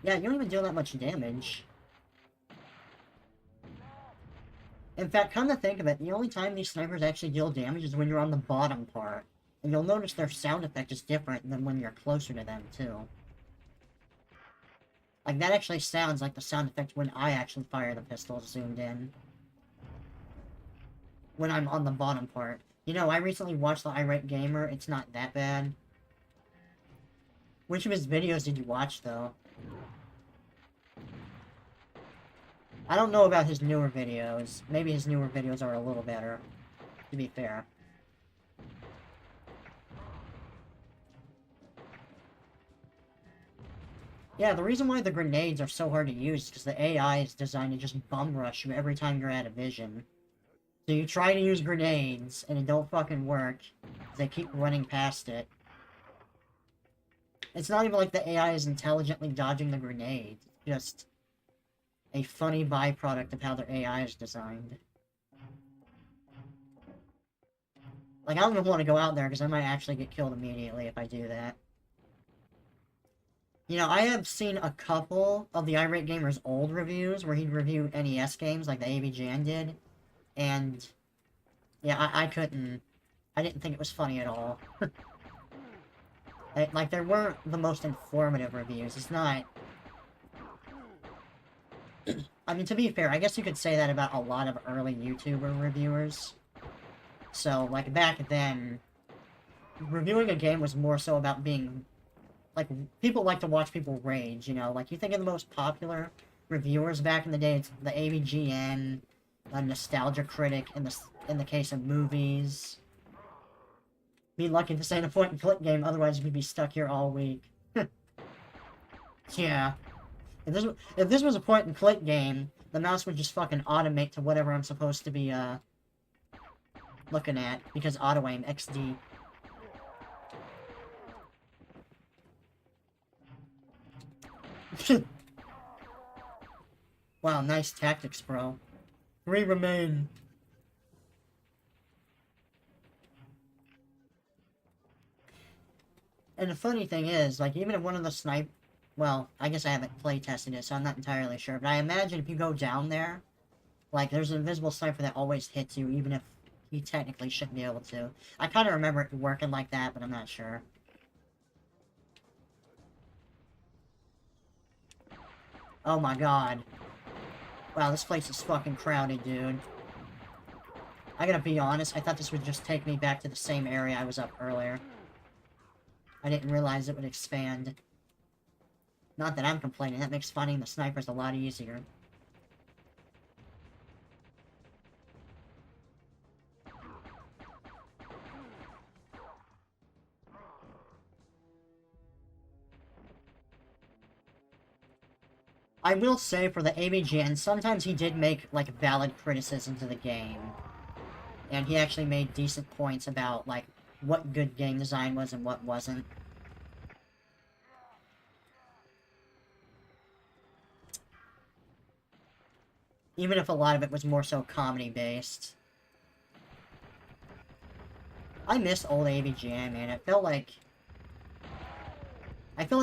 Yeah, you don't even deal that much damage. In fact, come to think of it, the only time these snipers actually deal damage is when you're on the bottom part. And you'll notice their sound effect is different than when you're closer to them, too. Like, that actually sounds like the sound effect when I actually fire the pistol zoomed in. When I'm on the bottom part. You know, I recently watched the Irate Gamer. It's not that bad. Which of his videos did you watch, though? I don't know about his newer videos. Maybe his newer videos are a little better, to be fair. Yeah, the reason why the grenades are so hard to use is because the AI is designed to just bum rush you every time you're out of vision. So you try to use grenades, and it don't fucking work. They keep running past it. It's not even like the AI is intelligently dodging the grenades. It's just a funny byproduct of how their AI is designed. Like, I don't even want to go out there, because I might actually get killed immediately if I do that. You know, I have seen a couple of the Irate Gamer's old reviews, where he'd review NES games, like the AVGN did, and yeah, I couldn't... I didn't think it was funny at all. Like, they weren't the most informative reviews. It's not... I mean, to be fair, I guess you could say that about a lot of early YouTuber reviewers. So, like, back then, reviewing a game was more so about being... Like, people like to watch people rage, you know? Like, you think of the most popular reviewers back in the day, it's the AVGN, a Nostalgia Critic, in the case of movies. Be lucky to say a point-and-click game, otherwise you'd be stuck here all week. Yeah. If this was a point-and-click game, the mouse would just fucking automate to whatever I'm supposed to be, looking at, because auto-aim, XD. Wow, nice tactics, bro. 3 remain. And the funny thing is, like, even if one of the well, I guess I haven't play tested it, so I'm not entirely sure, but I imagine if you go down there, like, there's an invisible sniper that always hits you, even if he technically shouldn't be able to. I kind of remember it working like that, but I'm not sure. Oh my god. Wow, this place is fucking crowded, dude. I gotta be honest, I thought this would just take me back to the same area I was up earlier. I didn't realize it would expand. Not that I'm complaining, that makes finding the snipers a lot easier. I will say, for the AVGN, sometimes he did make, like, valid criticisms of the game. And he actually made decent points about, like, what good game design was and what wasn't. Even if a lot of it was more so comedy-based. I miss old AVGN, man. I feel like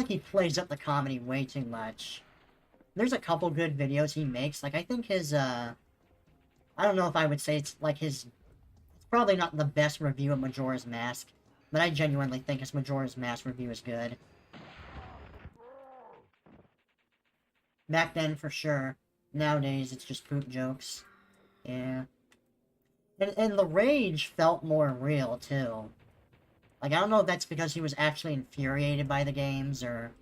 he plays up the comedy way too much. There's a couple good videos he makes. Like, I think his, I don't know if I would say it's, like, his... It's probably not the best review of Majora's Mask, but I genuinely think his Majora's Mask review is good. Back then, for sure. Nowadays, it's just poop jokes. Yeah. And the rage felt more real, too. Like, I don't know if that's because he was actually infuriated by the games, or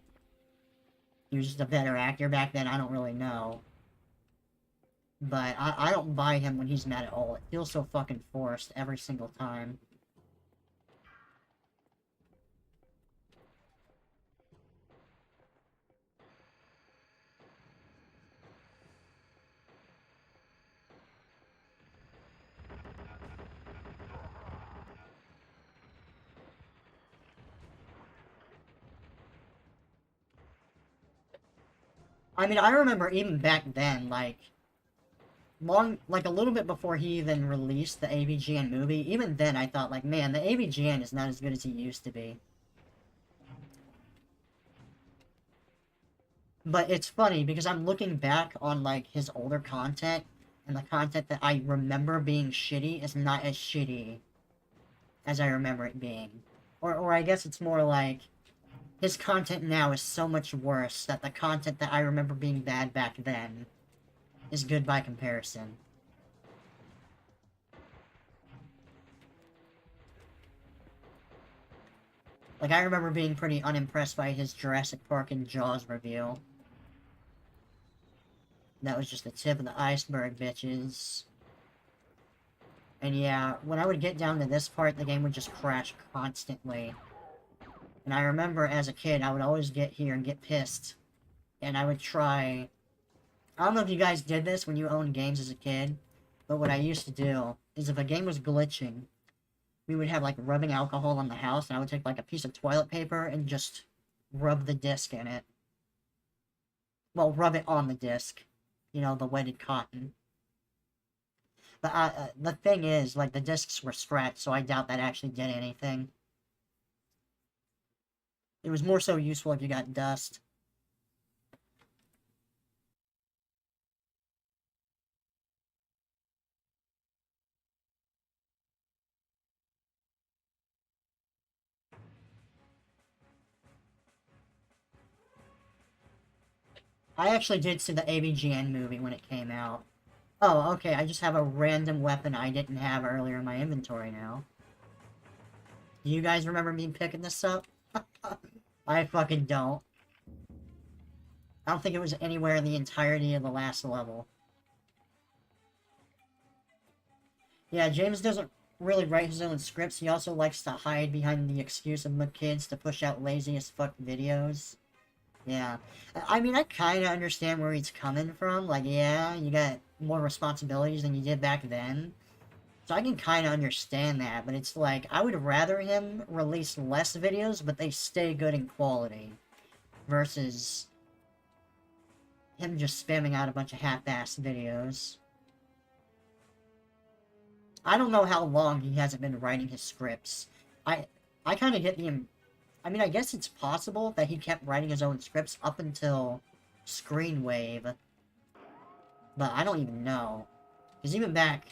he was just a better actor back then, I don't really know. But I don't buy him when he's mad at all. It feels so fucking forced every single time. I mean, I remember even back then, like, like, a little bit before he even released the AVGN movie, even then I thought, like, man, the AVGN is not as good as he used to be. But it's funny, because I'm looking back on, like, his older content, and the content that I remember being shitty is not as shitty as I remember it being. Or I guess it's more like, his content now is so much worse that the content that I remember being bad back then is good by comparison. Like, I remember being pretty unimpressed by his Jurassic Park and Jaws review. That was just the tip of the iceberg, bitches. And yeah, when I would get down to this part, the game would just crash constantly. And I remember as a kid, I would always get here and get pissed. And I would try... I don't know if you guys did this when you owned games as a kid, but what I used to do is if a game was glitching, we would have, like, rubbing alcohol on the house, and I would take, like, a piece of toilet paper and just rub the disc in it. Well, rub it on the disc. You know, the wetted cotton. But the thing is, like, the discs were scratched, so I doubt that actually did anything. It was more so useful if you got dust. I actually did see the AVGN movie when it came out. Oh, okay, I just have a random weapon I didn't have earlier in my inventory now. Do you guys remember me picking this up? I fucking don't. I don't think it was anywhere in the entirety of the last level. Yeah, James doesn't really write his own scripts. He also likes to hide behind the excuse of kids to push out lazy as fuck videos. Yeah. I mean, I kind of understand where he's coming from. Like, yeah, you got more responsibilities than you did back then. So I can kind of understand that, but it's like, I would rather him release less videos, but they stay good in quality. Versus him just spamming out a bunch of half-assed videos. I don't know how long he hasn't been writing his scripts. I kind of get the... I mean, I guess it's possible that he kept writing his own scripts up until Screenwave. But I don't even know. Because even back...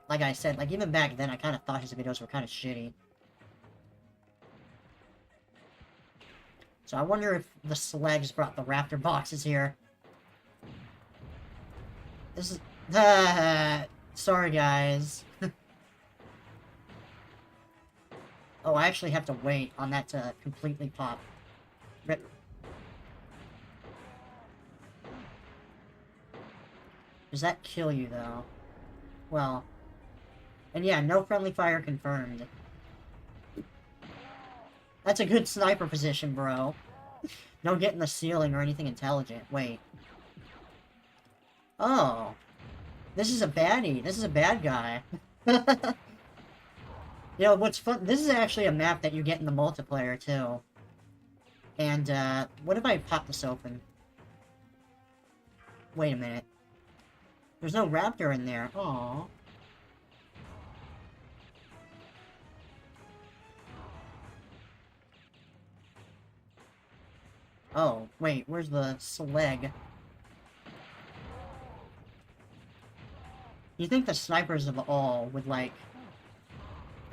Like I said, like, even back then, I kind of thought his videos were kind of shitty. So I wonder if the Slegs brought the raptor boxes here. This is... sorry, guys. Oh, I actually have to wait on that to completely pop. Rip. Does that kill you, though? Well... And yeah, no friendly fire confirmed. That's a good sniper position, bro. Don't get in the ceiling or anything intelligent. Wait. Oh. This is a baddie. This is a bad guy. You know, what's fun... This is actually a map that you get in the multiplayer, too. And, what if I pop this open? Wait a minute. There's no raptor in there. Aww. Oh, wait, where's the Sleg? You think the snipers of all would, like...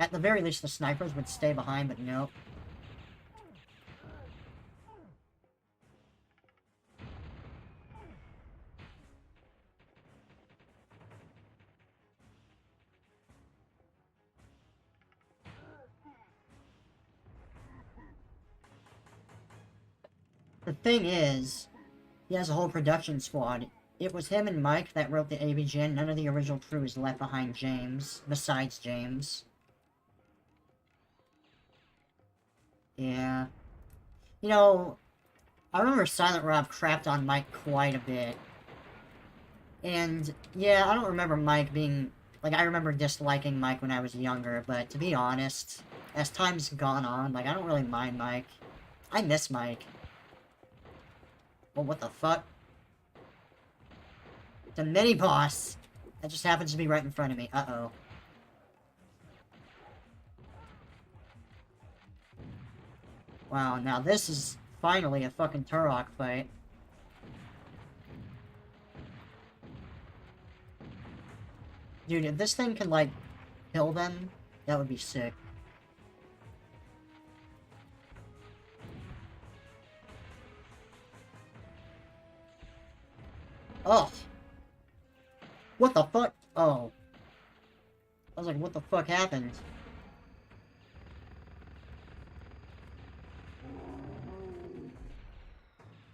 At the very least, the snipers would stay behind, but nope. The thing is, he has a whole production squad. It was him and Mike that wrote the AVGN. None of the original crew is left behind James, besides James. Yeah. You know, I remember Silent Rob crapped on Mike quite a bit. And, yeah, I don't remember Mike being... Like, I remember disliking Mike when I was younger, but to be honest, as time's gone on, like, I don't really mind Mike. I miss Mike. Well, what the fuck? The mini-boss! That just happens to be right in front of me. Uh-oh. Wow, now this is finally a fucking Turok fight. Dude, if this thing can, like, kill them, that would be sick. Oh! What the fuck? Oh. I was like, what the fuck happened?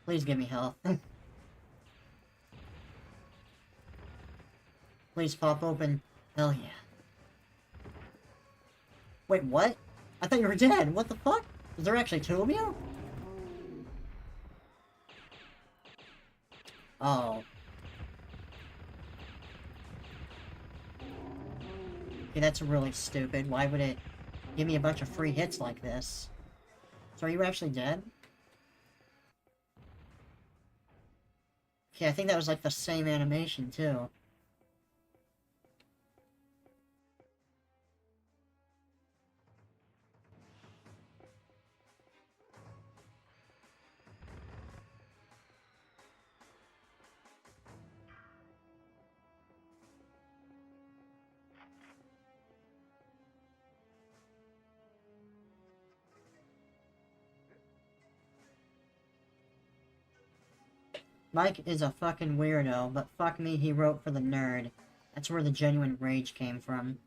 Please give me health. Please pop open. Hell yeah. Wait, what? I thought you were dead. What the fuck? Is there actually two of you? Oh. Okay, that's really stupid. Why would it give me a bunch of free hits like this? So are you actually dead? Okay, I think that was like the same animation too. Mike is a fucking weirdo, but fuck me, he wrote for the nerd. That's where the genuine rage came from.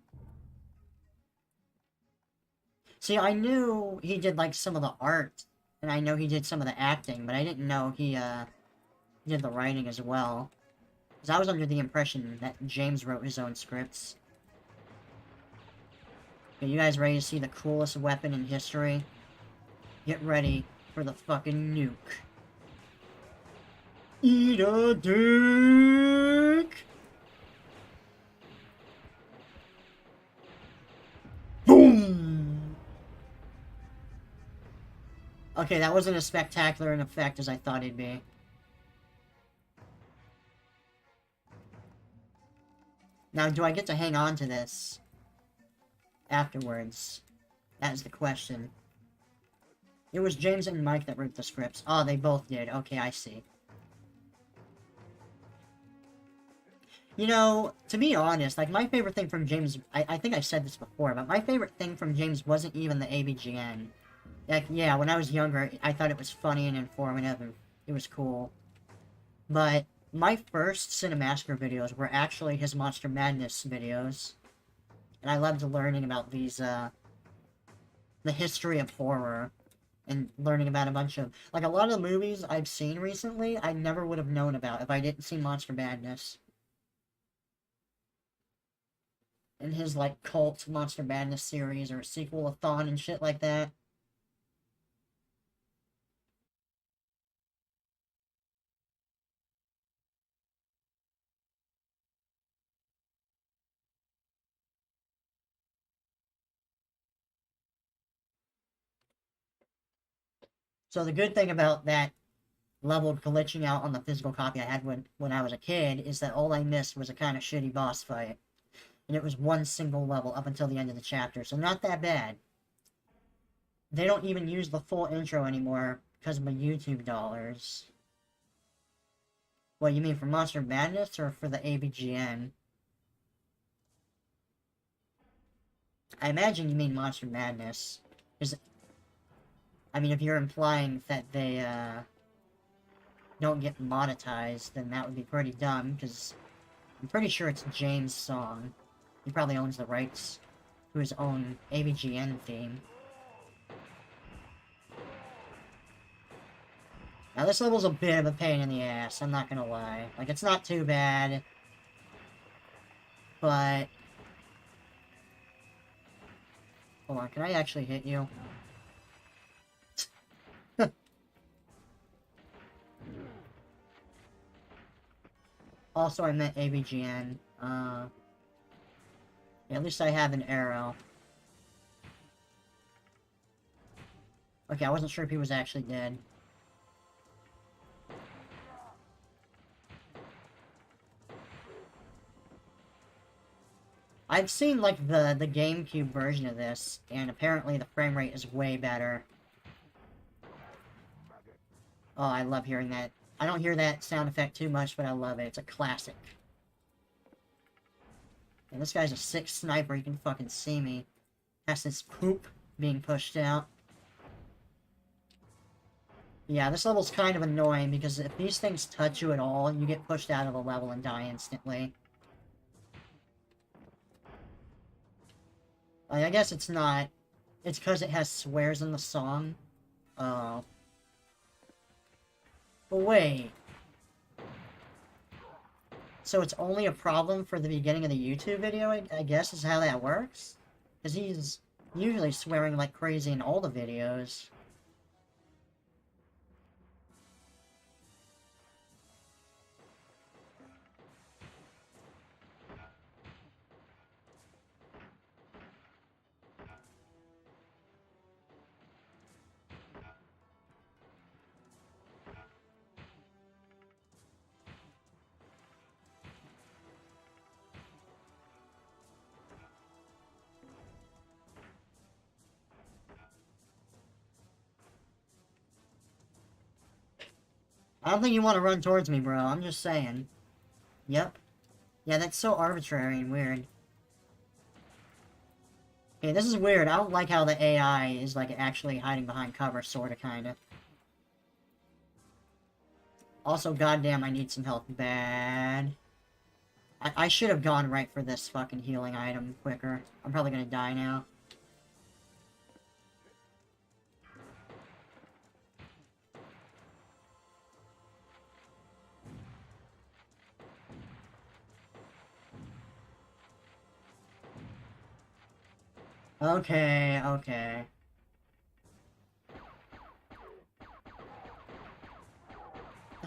See, I knew he did, like, some of the art, and I know he did some of the acting, but I didn't know he did the writing as well. Because I was under the impression that James wrote his own scripts. Okay, you guys ready to see the coolest weapon in history? Get ready for the fucking nuke. Eat a dick! Boom! Okay, that wasn't as spectacular an effect as I thought it'd be. Now, do I get to hang on to this afterwards? That is the question. It was James and Mike that wrote the scripts. Oh, they both did. Okay, I see. You know, to be honest, like, my favorite thing from James... I think I've said this before, but my favorite thing from James wasn't even the ABGN. Like, yeah, when I was younger, I thought it was funny and informative, and it was cool. But my first Cinemassacre videos were actually his Monster Madness videos. And I loved learning about these, the history of horror. And learning about a bunch of... Like, a lot of the movies I've seen recently, I never would have known about if I didn't see Monster Madness. In his, like, cult Monster Madness series, or sequel-a-thon and shit like that. So the good thing about that level glitching out on the physical copy I had when I was a kid is that all I missed was a kind of shitty boss fight. And it was one single level up until the end of the chapter, so not that bad. They don't even use the full intro anymore because of the YouTube dollars. What, you mean for Monster Madness or for the ABGN? I imagine you mean Monster Madness. Because, I mean, if you're implying that they, don't get monetized, then that would be pretty dumb, because I'm pretty sure it's James' song. He probably owns the rights to his own ABGN theme. Now, this level's a bit of a pain in the ass, I'm not gonna lie. Like, it's not too bad, but... Hold on, can I actually hit you? Also, I meant ABGN. Yeah, at least I have an arrow. Okay, I wasn't sure if he was actually dead. I've seen, like, the GameCube version of this, and apparently the frame rate is way better. Oh, I love hearing that. I don't hear that sound effect too much, but I love it. It's a classic. And this guy's a sick sniper, he can fucking see me. That's his poop being pushed out. Yeah, this level's kind of annoying, because if these things touch you at all, you get pushed out of the level and die instantly. Like, I guess it's not... It's because it has swears in the song. Oh. But wait. So it's only a problem for the beginning of the YouTube video, I guess, is how that works? Because he's usually swearing like crazy in all the videos. I don't think you want to run towards me, bro. I'm just saying. Yep. Yeah, that's so arbitrary and weird. Okay, this is weird. I don't like how the AI is, like, actually hiding behind cover, sorta, kinda. Also, goddamn, I need some help bad. I should have gone right for this fucking healing item quicker. I'm probably gonna die now. Okay, okay.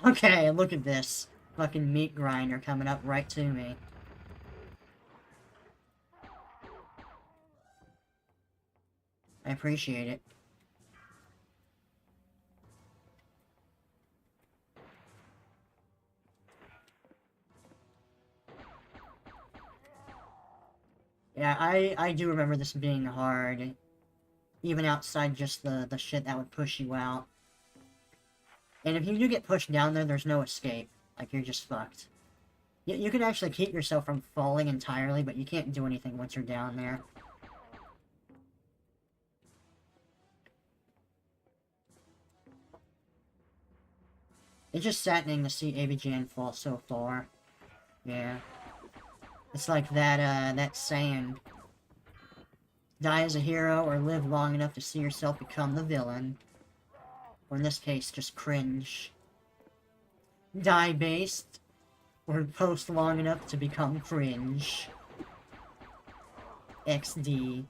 Okay, look at this. Fucking meat grinder coming up right to me. I appreciate it. Yeah, I do remember this being hard. Even outside just the shit that would push you out. And if you do get pushed down there, there's no escape. Like, you're just fucked. You can actually keep yourself from falling entirely, but you can't do anything once you're down there. It's just saddening to see AVGN fall so far. Yeah. It's like that saying. Die as a hero, or live long enough to see yourself become the villain. Or in this case, just cringe. Die based, or post long enough to become cringe. XD.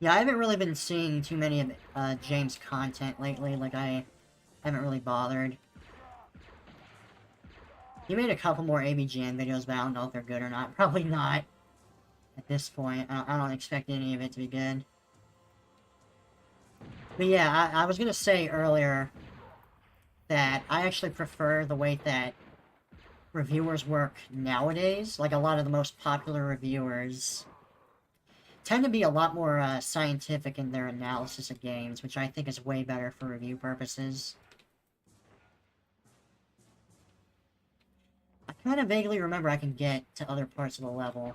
Yeah, I haven't really been seeing too many of James' content lately, like I haven't really bothered. He made a couple more ABGN videos, but I don't know if they're good or not. Probably not. At this point, I don't expect any of it to be good. But yeah, I was gonna say earlier that I actually prefer the way that reviewers work nowadays. Like, a lot of the most popular reviewers tend to be a lot more scientific in their analysis of games, which I think is way better for review purposes. Kind of vaguely remember I can get to other parts of the level.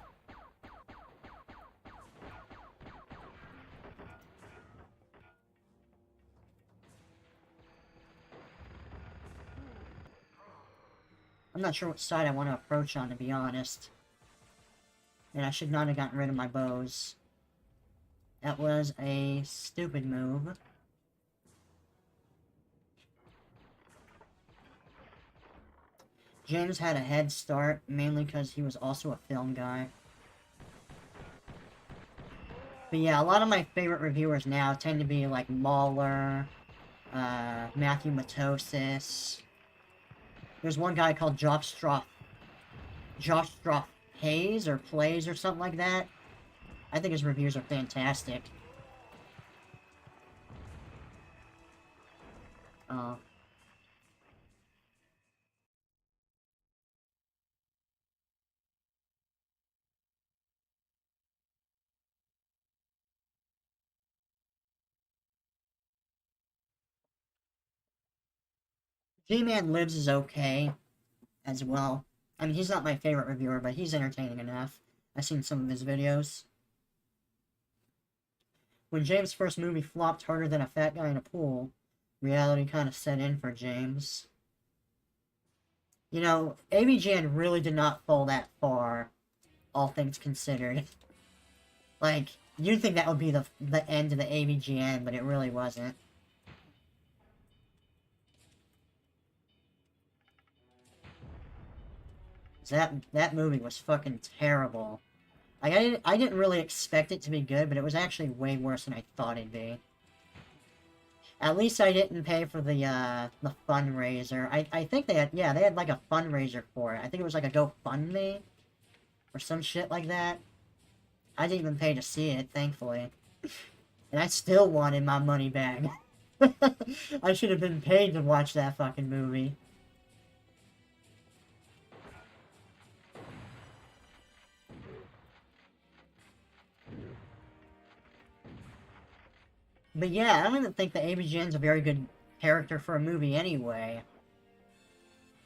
I'm not sure what side I want to approach on, to be honest. And I should not have gotten rid of my bows. That was a stupid move. James had a head start, mainly because he was also a film guy. But yeah, a lot of my favorite reviewers now tend to be like Mauler, Matthew Matosis. There's one guy called Josh Stroff Hayes or Plays or something like that. I think his reviews are fantastic. G-Man Lives is okay as well. I mean, he's not my favorite reviewer, but he's entertaining enough. I've seen some of his videos. When James' first movie flopped harder than a fat guy in a pool, reality kind of set in for James. You know, AVGN really did not fall that far, all things considered. Like, you'd think that would be the end of the AVGN, but it really wasn't. That movie was fucking terrible. Like, I didn't really expect it to be good, but it was actually way worse than I thought it'd be. At least I didn't pay for the fundraiser. I think they had like a fundraiser for it. I think it was like a GoFundMe or some shit like that. I didn't even pay to see it, thankfully. And I still wanted my money back. I should have been paid to watch that fucking movie. But yeah, I don't even think that ABGN's a very good character for a movie anyway.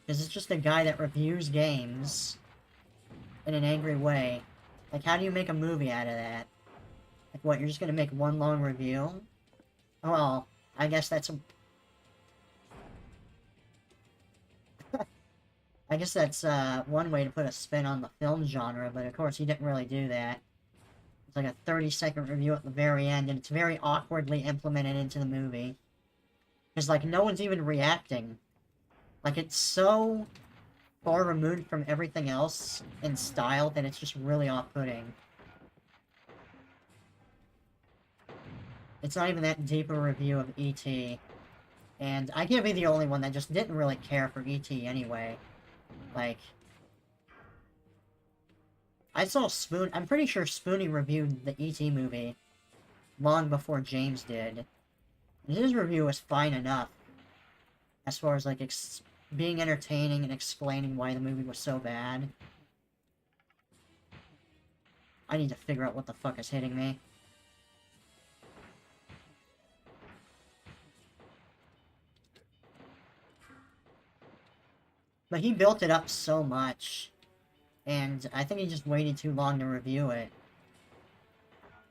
Because it's just a guy that reviews games in an angry way. Like, how do you make a movie out of that? Like, what, you're just gonna make one long review? Well, I guess that's a... I guess that's, one way to put a spin on the film genre, but of course he didn't really do that. It's like a 30-second review at the very end, and it's very awkwardly implemented into the movie. Because, like, no one's even reacting. Like, it's so far removed from everything else in style that it's just really off-putting. It's not even that deep a review of E.T. And I can't be the only one that just didn't really care for E.T. anyway. Like... I saw I'm pretty sure Spoonie reviewed the E.T. movie long before James did. And his review was fine enough. As far as, like, being entertaining and explaining why the movie was so bad. I need to figure out what the fuck is hitting me. But he built it up so much. And I think he just waited too long to review it.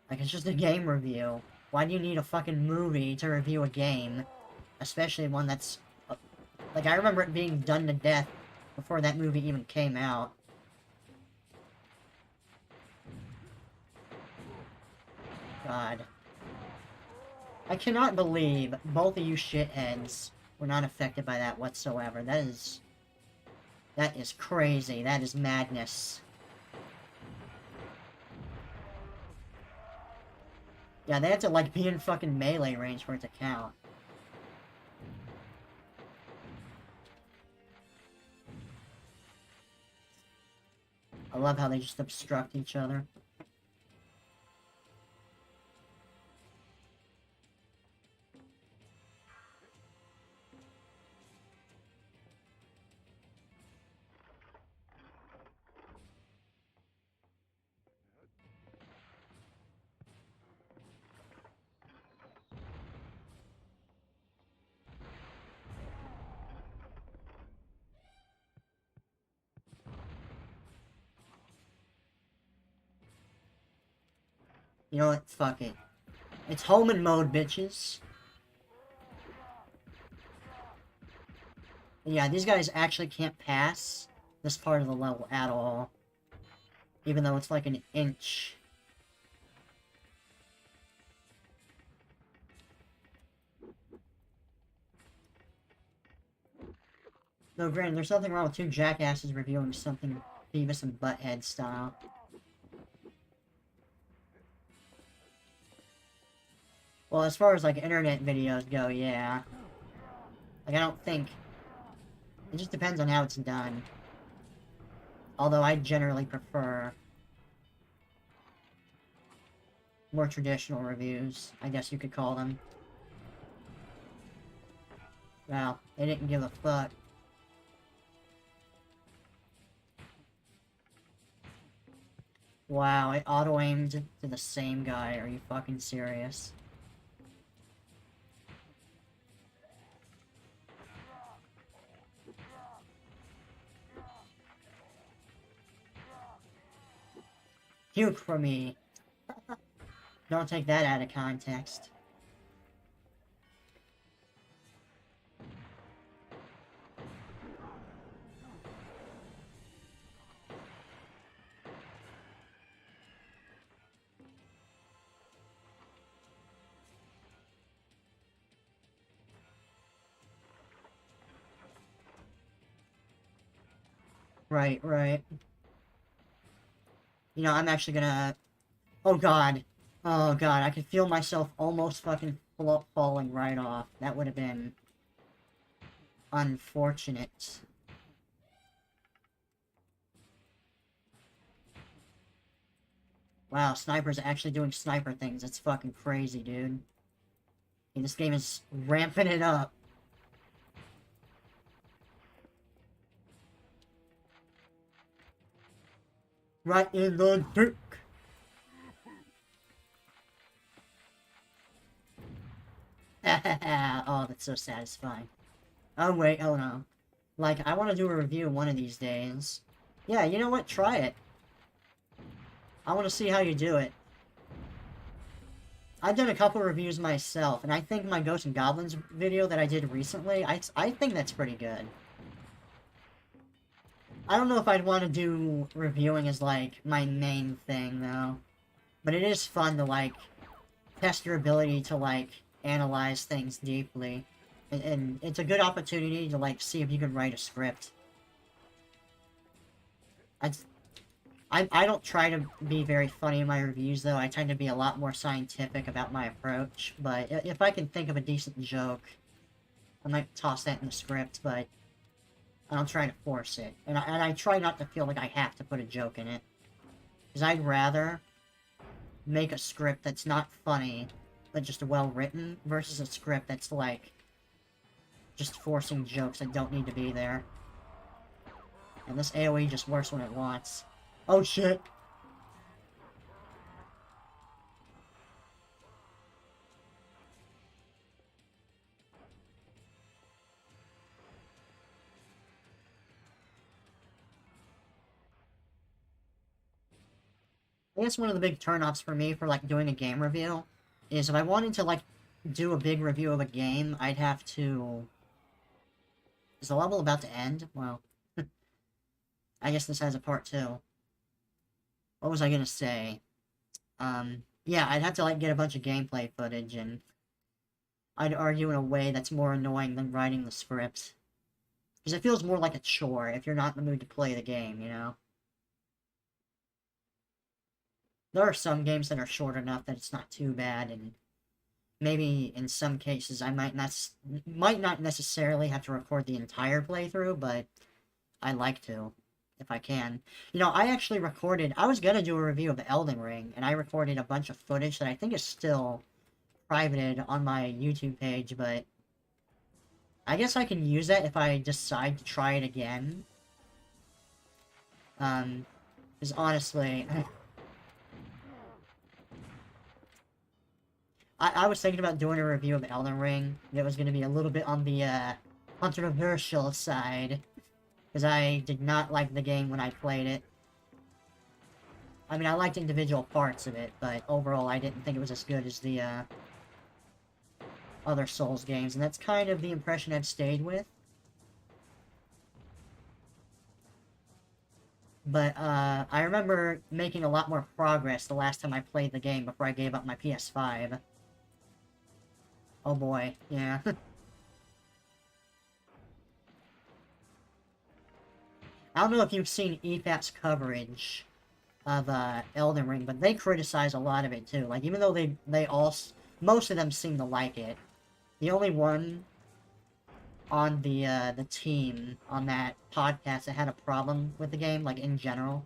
Like, it's just a game review. Why do you need a fucking movie to review a game? Especially one that's... Like, I remember it being done to death before that movie even came out. God. I cannot believe both of you shitheads were not affected by that whatsoever. That is crazy. That is madness. Yeah, they have to, like, be in fucking melee range for it to count. I love how they just obstruct each other. You know what? Fuck it. It's homing mode, bitches. Yeah, these guys actually can't pass this part of the level at all. Even though it's like an inch. No, granted, there's nothing wrong with two jackasses reviewing something Beavis and Butthead style. Well, as far as, like, internet videos go, yeah. Like, I don't think... It just depends on how it's done. Although I generally prefer more traditional reviews, I guess you could call them. Wow, they didn't give a fuck. Wow, it auto-aimed to the same guy. Are you fucking serious? Puke for me. Don't take that out of context. Right, right. You know, I'm actually gonna... Oh god. Oh god, I could feel myself almost fucking falling right off. That would have been... unfortunate. Wow, snipers are actually doing sniper things. That's fucking crazy, dude. And this game is ramping it up. Right in the dick. Oh, that's so satisfying. Oh, wait, oh no. Like, I want to do a review one of these days. Yeah, you know what? Try it. I want to see how you do it. I've done a couple reviews myself, and I think my Ghosts and Goblins video that I did recently, I think that's pretty good. I don't know if I'd want to do reviewing as, like, my main thing, though. But it is fun to, like, test your ability to, like, analyze things deeply. And it's a good opportunity to, like, see if you can write a script. I don't try to be very funny in my reviews, though. I tend to be a lot more scientific about my approach. But if I can think of a decent joke, I might toss that in the script, but I don't try to force it. And I try not to feel like I have to put a joke in it. Because I'd rather make a script that's not funny, but just well-written, versus a script that's, like, just forcing jokes that don't need to be there. And this AoE just works when it wants. Oh shit! I guess one of the big turnoffs for me for, like, doing a game review is if I wanted to, like, do a big review of a game, I'd have to... Is the level about to end? Well, I guess this has a part 2. What was I gonna say? Yeah, I'd have to, like, get a bunch of gameplay footage, and I'd argue in a way that's more annoying than writing the script. Because it feels more like a chore if you're not in the mood to play the game, you know? There are some games that are short enough that it's not too bad, and maybe in some cases I might not necessarily have to record the entire playthrough, but I like to, if I can. You know, I actually recorded... I was gonna do a review of Elden Ring, and I recorded a bunch of footage that I think is still privated on my YouTube page, but I guess I can use that if I decide to try it again. Because honestly... I was thinking about doing a review of Elden Ring. It was going to be a little bit on the, controversial side. Because I did not like the game when I played it. I mean, I liked individual parts of it, but overall I didn't think it was as good as the, other Souls games, and that's kind of the impression I've stayed with. But, I remember making a lot more progress the last time I played the game before I gave up my PS5. Oh boy, yeah. I don't know if you've seen EFAP's coverage of, Elden Ring, but they criticize a lot of it too. Like, even though most of them seem to like it, the only one on the team on that podcast that had a problem with the game, like, in general,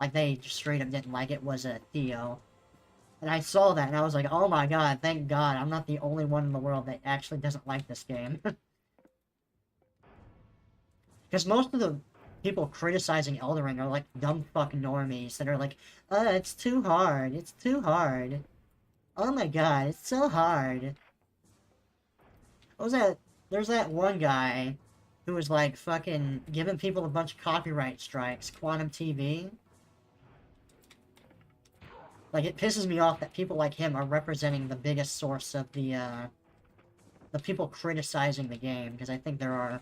like, they just straight up didn't like it, was, Theo. And I saw that, and I was like, oh my god, thank god, I'm not the only one in the world that actually doesn't like this game. Because most of the people criticizing Elden Ring are, like, dumb fucking normies that are like, it's too hard, it's too hard. Oh my god, it's so hard. What was that? There's that one guy who was, like, fucking giving people a bunch of copyright strikes, Quantum TV. Like, it pisses me off that people like him are representing the biggest source of the people criticizing the game, because I think there are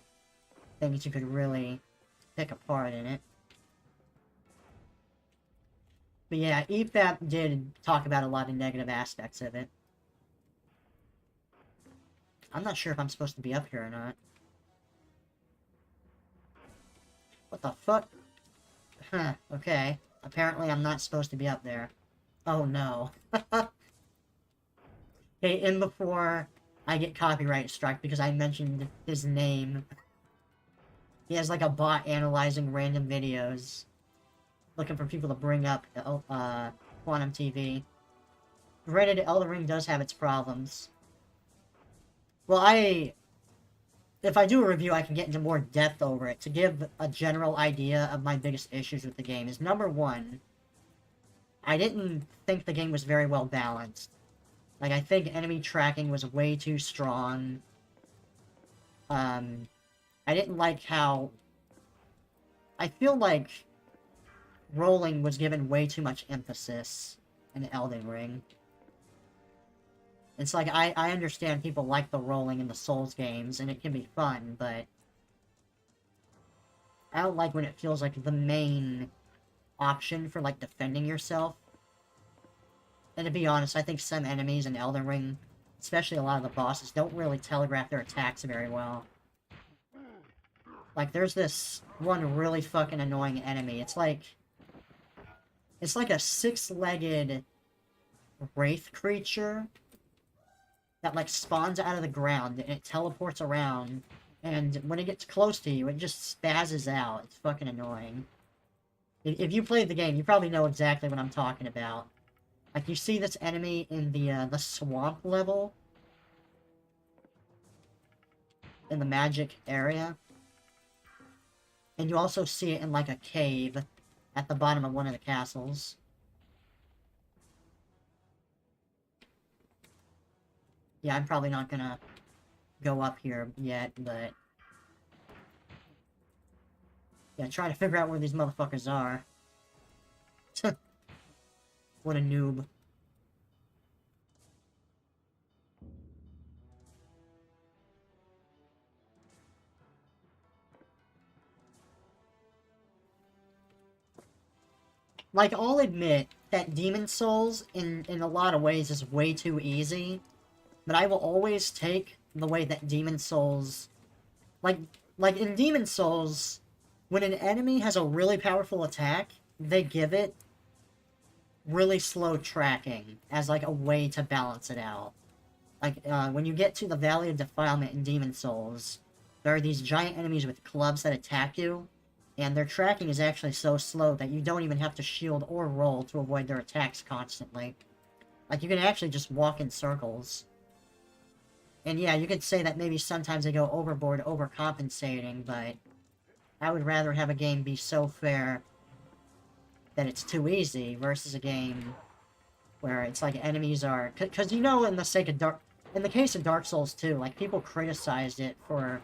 things you could really pick apart in it. But yeah, EFAP did talk about a lot of negative aspects of it. I'm not sure if I'm supposed to be up here or not. What the fuck? Huh, okay. Apparently I'm not supposed to be up there. Oh no. Okay, in before I get copyright struck because I mentioned his name. He has like a bot analyzing random videos, looking for people to bring up Quantum TV. Granted, Elden Ring does have its problems. Well, if I do a review, I can get into more depth over it. To give a general idea of my biggest issues with the game is, number one, I didn't think the game was very well balanced. Like, I think enemy tracking was way too strong. I didn't like how... I feel like rolling was given way too much emphasis in Elden Ring. It's like, I understand people like the rolling in the Souls games, and it can be fun, but... I don't like when it feels like the main option for, like, defending yourself. And to be honest, I think some enemies in Elden Ring, especially a lot of the bosses, don't really telegraph their attacks very well. Like, there's this one really fucking annoying enemy. It's like a six-legged wraith creature that, like, spawns out of the ground, and it teleports around, and when it gets close to you, it just spazzes out. It's fucking annoying. If you played the game, you probably know exactly what I'm talking about. Like, you see this enemy in the swamp level, in the magic area, and you also see it in, like, a cave at the bottom of one of the castles. Yeah, I'm probably not gonna go up here yet, but... yeah, try to figure out where these motherfuckers are. What a noob. Like, I'll admit that Demon Souls, in a lot of ways, is way too easy. But I will always take the way that Demon Souls... Like in Demon Souls, when an enemy has a really powerful attack, they give it really slow tracking as, like, a way to balance it out. Like, when you get to the Valley of Defilement in Demon Souls, there are these giant enemies with clubs that attack you, and their tracking is actually so slow that you don't even have to shield or roll to avoid their attacks constantly. Like, you can actually just walk in circles. And yeah, you could say that maybe sometimes they go overboard overcompensating, but I would rather have a game be so fair that it's too easy versus a game where it's like enemies are... Because, you know, in the case of Dark Souls 2, like, people criticized it for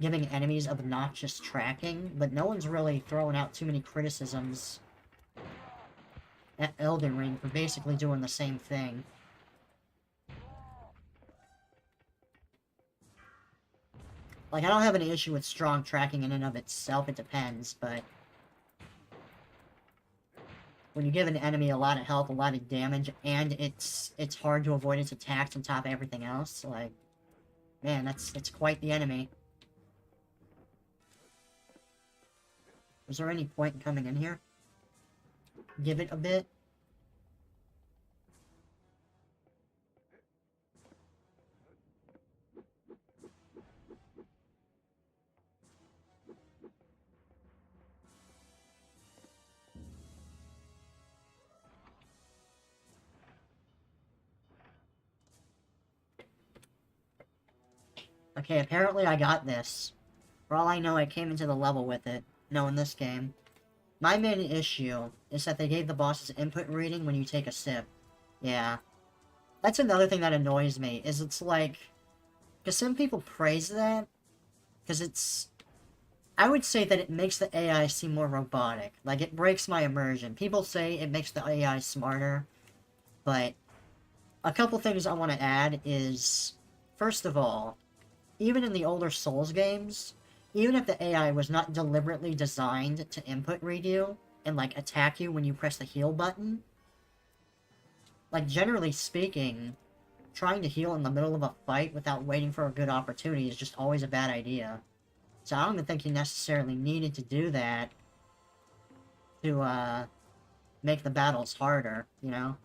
giving enemies obnoxious tracking, but no one's really throwing out too many criticisms Elden Ring for basically doing the same thing. Like, I don't have any issue with strong tracking in and of itself, it depends, but when you give an enemy a lot of health, a lot of damage, and it's hard to avoid its attacks on top of everything else, like, man, it's quite the enemy. Is there any point in coming in here? Give it a bit? Okay, apparently I got this. For all I know, I came into the level with it. No, in this game. My main issue is that they gave the bosses input reading when you take a sip. Yeah. That's another thing that annoys me, is it's like... Because some people praise that, because it's... I would say that it makes the AI seem more robotic. Like, it breaks my immersion. People say it makes the AI smarter, but... A couple things I want to add is... First of all, even in the older Souls games, even if the AI was not deliberately designed to input read you, and, like, attack you when you press the heal button, like, generally speaking, trying to heal in the middle of a fight without waiting for a good opportunity is just always a bad idea. So I don't even think you necessarily needed to do that to, make the battles harder, you know?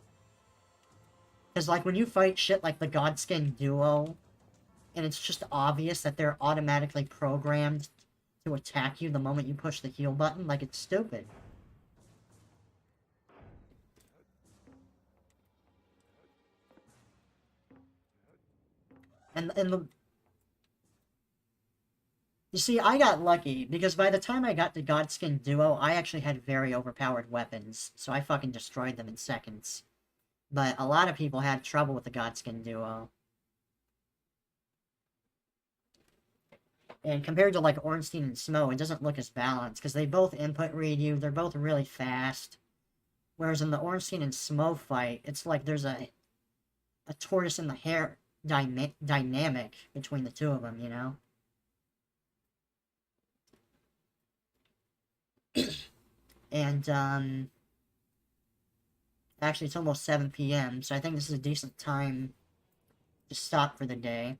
Because, like, when you fight shit like the Godskin duo, and it's just obvious that they're automatically programmed to attack you the moment you push the heal button, like, it's stupid. And the... You see, I got lucky, because by the time I got to Godskin Duo, I actually had very overpowered weapons, so I fucking destroyed them in seconds. But a lot of people had trouble with the Godskin Duo. And compared to, like, Ornstein and Smo, it doesn't look as balanced, because they both input read you, they're both really fast. Whereas in the Ornstein and Smo fight, it's like there's a tortoise and the hare dynamic between the two of them, you know? And, actually, it's almost 7 p.m., so I think this is a decent time to stop for the day.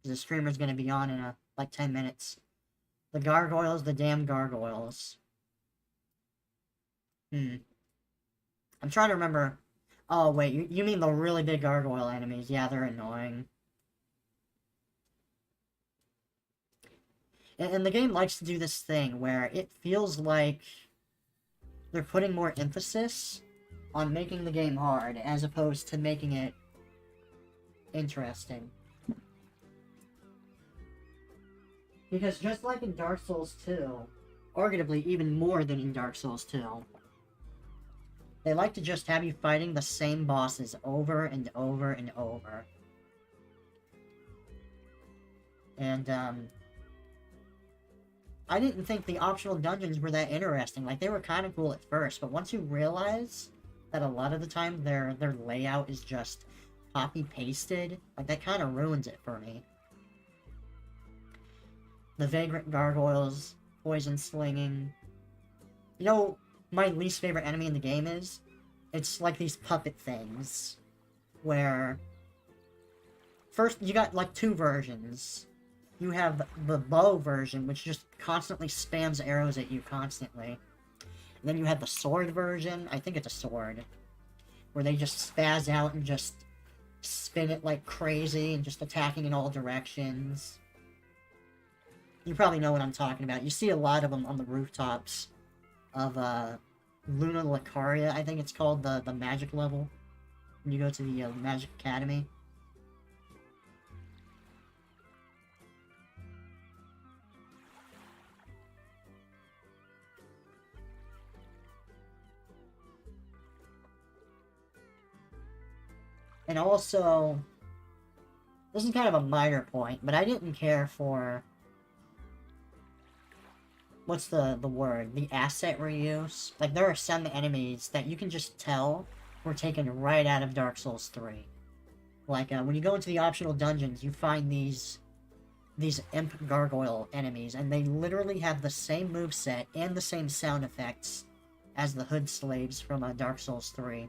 The streamer's gonna be on in, like, 10 minutes. The gargoyles, the damn gargoyles. I'm trying to remember... Oh, wait, you mean the really big gargoyle enemies. Yeah, they're annoying. And the game likes to do this thing where it feels like they're putting more emphasis on making the game hard as opposed to making it interesting. Because just like in Dark Souls 2, arguably even more than in Dark Souls 2, they like to just have you fighting the same bosses over and over and over. And, I didn't think the optional dungeons were that interesting. Like, they were kind of cool at first, but once you realize that a lot of the time their layout is just copy-pasted, like, that kind of ruins it for me. The vagrant gargoyles, poison slinging. You know, my least favorite enemy in the game is? It's like these puppet things, where... First, you got, like, two versions. You have the bow version, which just constantly spams arrows at you constantly. And then you have the sword version, I think it's a sword, where they just spaz out and just spin it like crazy and just attacking in all directions. You probably know what I'm talking about. You see a lot of them on the rooftops of, Luna Lucaria, I think it's called, the magic level, when you go to the, Magic Academy. And also, this is kind of a minor point, but I didn't care for what's the word? The asset reuse. Like, there are some enemies that you can just tell were taken right out of Dark Souls 3. Like, when you go into the optional dungeons, you find these imp gargoyle enemies, and they literally have the same moveset and the same sound effects as the hood slaves from Dark Souls 3.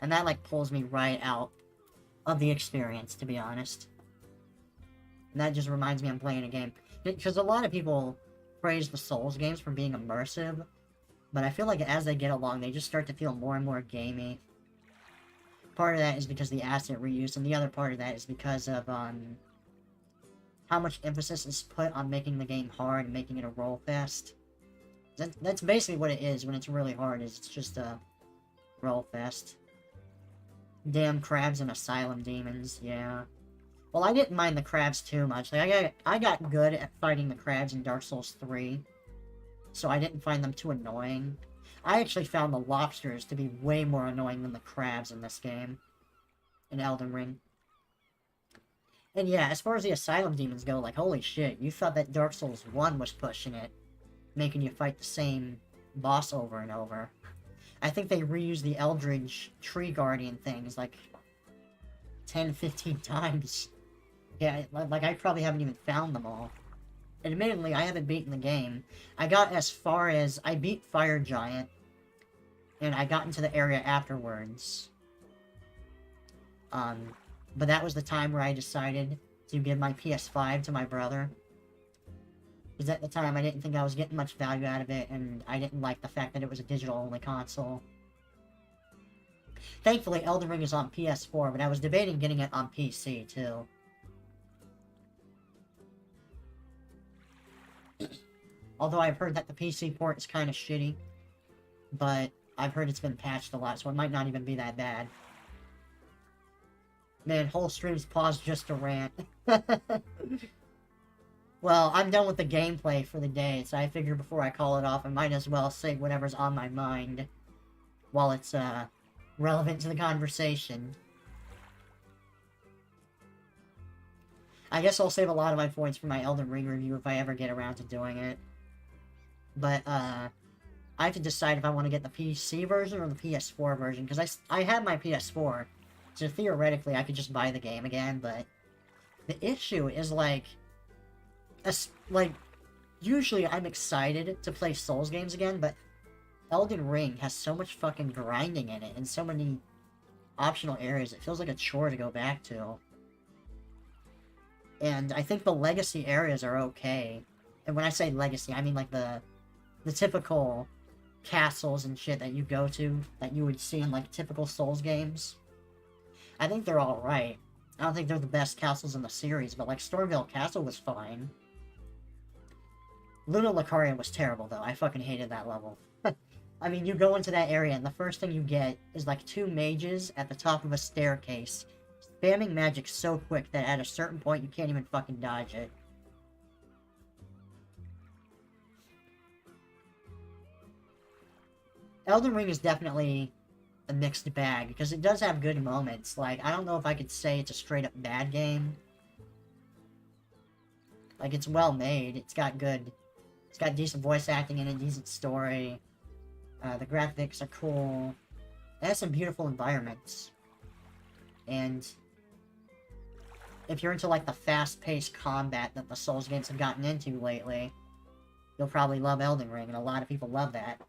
And that, like, pulls me right out of the experience, to be honest. And that just reminds me I'm playing a game. Because a lot of people praise the Souls games for being immersive, but I feel like as they get along, they just start to feel more and more gamey. Part of that is because of the asset reuse, and the other part of that is because of, how much emphasis is put on making the game hard and making it a roll fest. That's basically what it is when it's really hard, is it's just a roll fest. Damn crabs and asylum demons, yeah. Well, I didn't mind the crabs too much. Like, I got good at fighting the crabs in Dark Souls 3, so I didn't find them too annoying. I actually found the lobsters to be way more annoying than the crabs in this game, in Elden Ring. And yeah, as far as the asylum demons go, like, holy shit, you thought that Dark Souls 1 was pushing it, making you fight the same boss over and over. I think they reused the Eldritch Tree Guardian things, like, 10, 15 times. Yeah, like, I probably haven't even found them all. Admittedly, I haven't beaten the game. I got as far as... I beat Fire Giant, and I got into the area afterwards. But that was the time where I decided to give my PS5 to my brother. Because at the time, I didn't think I was getting much value out of it, and I didn't like the fact that it was a digital-only console. Thankfully, Elden Ring is on PS4, but I was debating getting it on PC, too. Although I've heard that the PC port is kind of shitty, but I've heard it's been patched a lot, so it might not even be that bad. Man, whole stream's paused just to rant. Well, I'm done with the gameplay for the day, so I figure before I call it off, I might as well say whatever's on my mind while it's, relevant to the conversation. I guess I'll save a lot of my points for my Elden Ring review if I ever get around to doing it. But, I have to decide if I want to get the PC version or the PS4 version, because I have my PS4, so theoretically I could just buy the game again, but the issue is, like, usually I'm excited to play Souls games again, but Elden Ring has so much fucking grinding in it, and so many optional areas, it feels like a chore to go back to. And I think the legacy areas are okay. And when I say legacy, I mean like the typical castles and shit that you go to, that you would see in like typical Souls games. I think they're alright. I don't think they're the best castles in the series, but like Stormvale Castle was fine. Luna Lucaria was terrible though, I fucking hated that level. I mean, you go into that area and the first thing you get is like two mages at the top of a staircase, spamming magic so quick that at a certain point you can't even fucking dodge it. Elden Ring is definitely a mixed bag, because it does have good moments. Like, I don't know if I could say it's a straight up bad game. Like, it's well made, it's got decent voice acting and a decent story. The graphics are cool. It has some beautiful environments. And if you're into, like, the fast-paced combat that the Souls games have gotten into lately, you'll probably love Elden Ring, and a lot of people love that.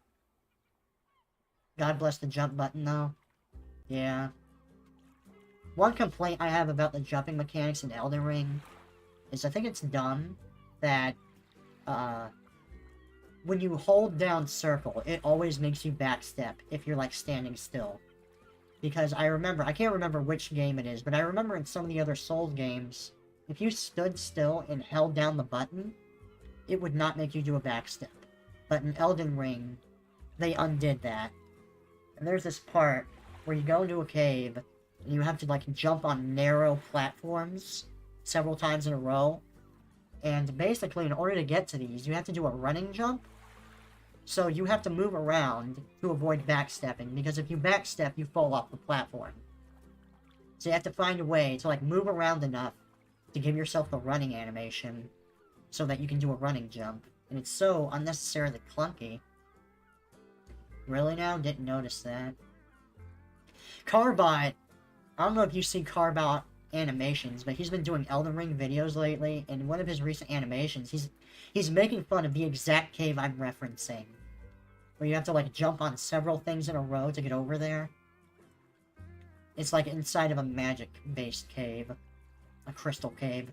God bless the jump button, though. Yeah. One complaint I have about the jumping mechanics in Elden Ring is I think it's dumb that, when you hold down circle, it always makes you backstep if you're, like, standing still. Because I can't remember which game it is, but I remember in some of the other Souls games, if you stood still and held down the button, it would not make you do a backstep. But in Elden Ring, they undid that. And there's this part where you go into a cave, and you have to, like, jump on narrow platforms several times in a row. And basically, in order to get to these, you have to do a running jump. So you have to move around to avoid backstepping, because if you backstep, you fall off the platform. So you have to find a way to, like, move around enough to give yourself the running animation so that you can do a running jump. And it's so unnecessarily clunky. Really now? Didn't notice that. Carbot! I don't know if you see Carbot animations, but he's been doing Elden Ring videos lately, and one of his recent animations, he's making fun of the exact cave I'm referencing. Where you have to, like, jump on several things in a row to get over there. It's like inside of a magic-based cave. A crystal cave.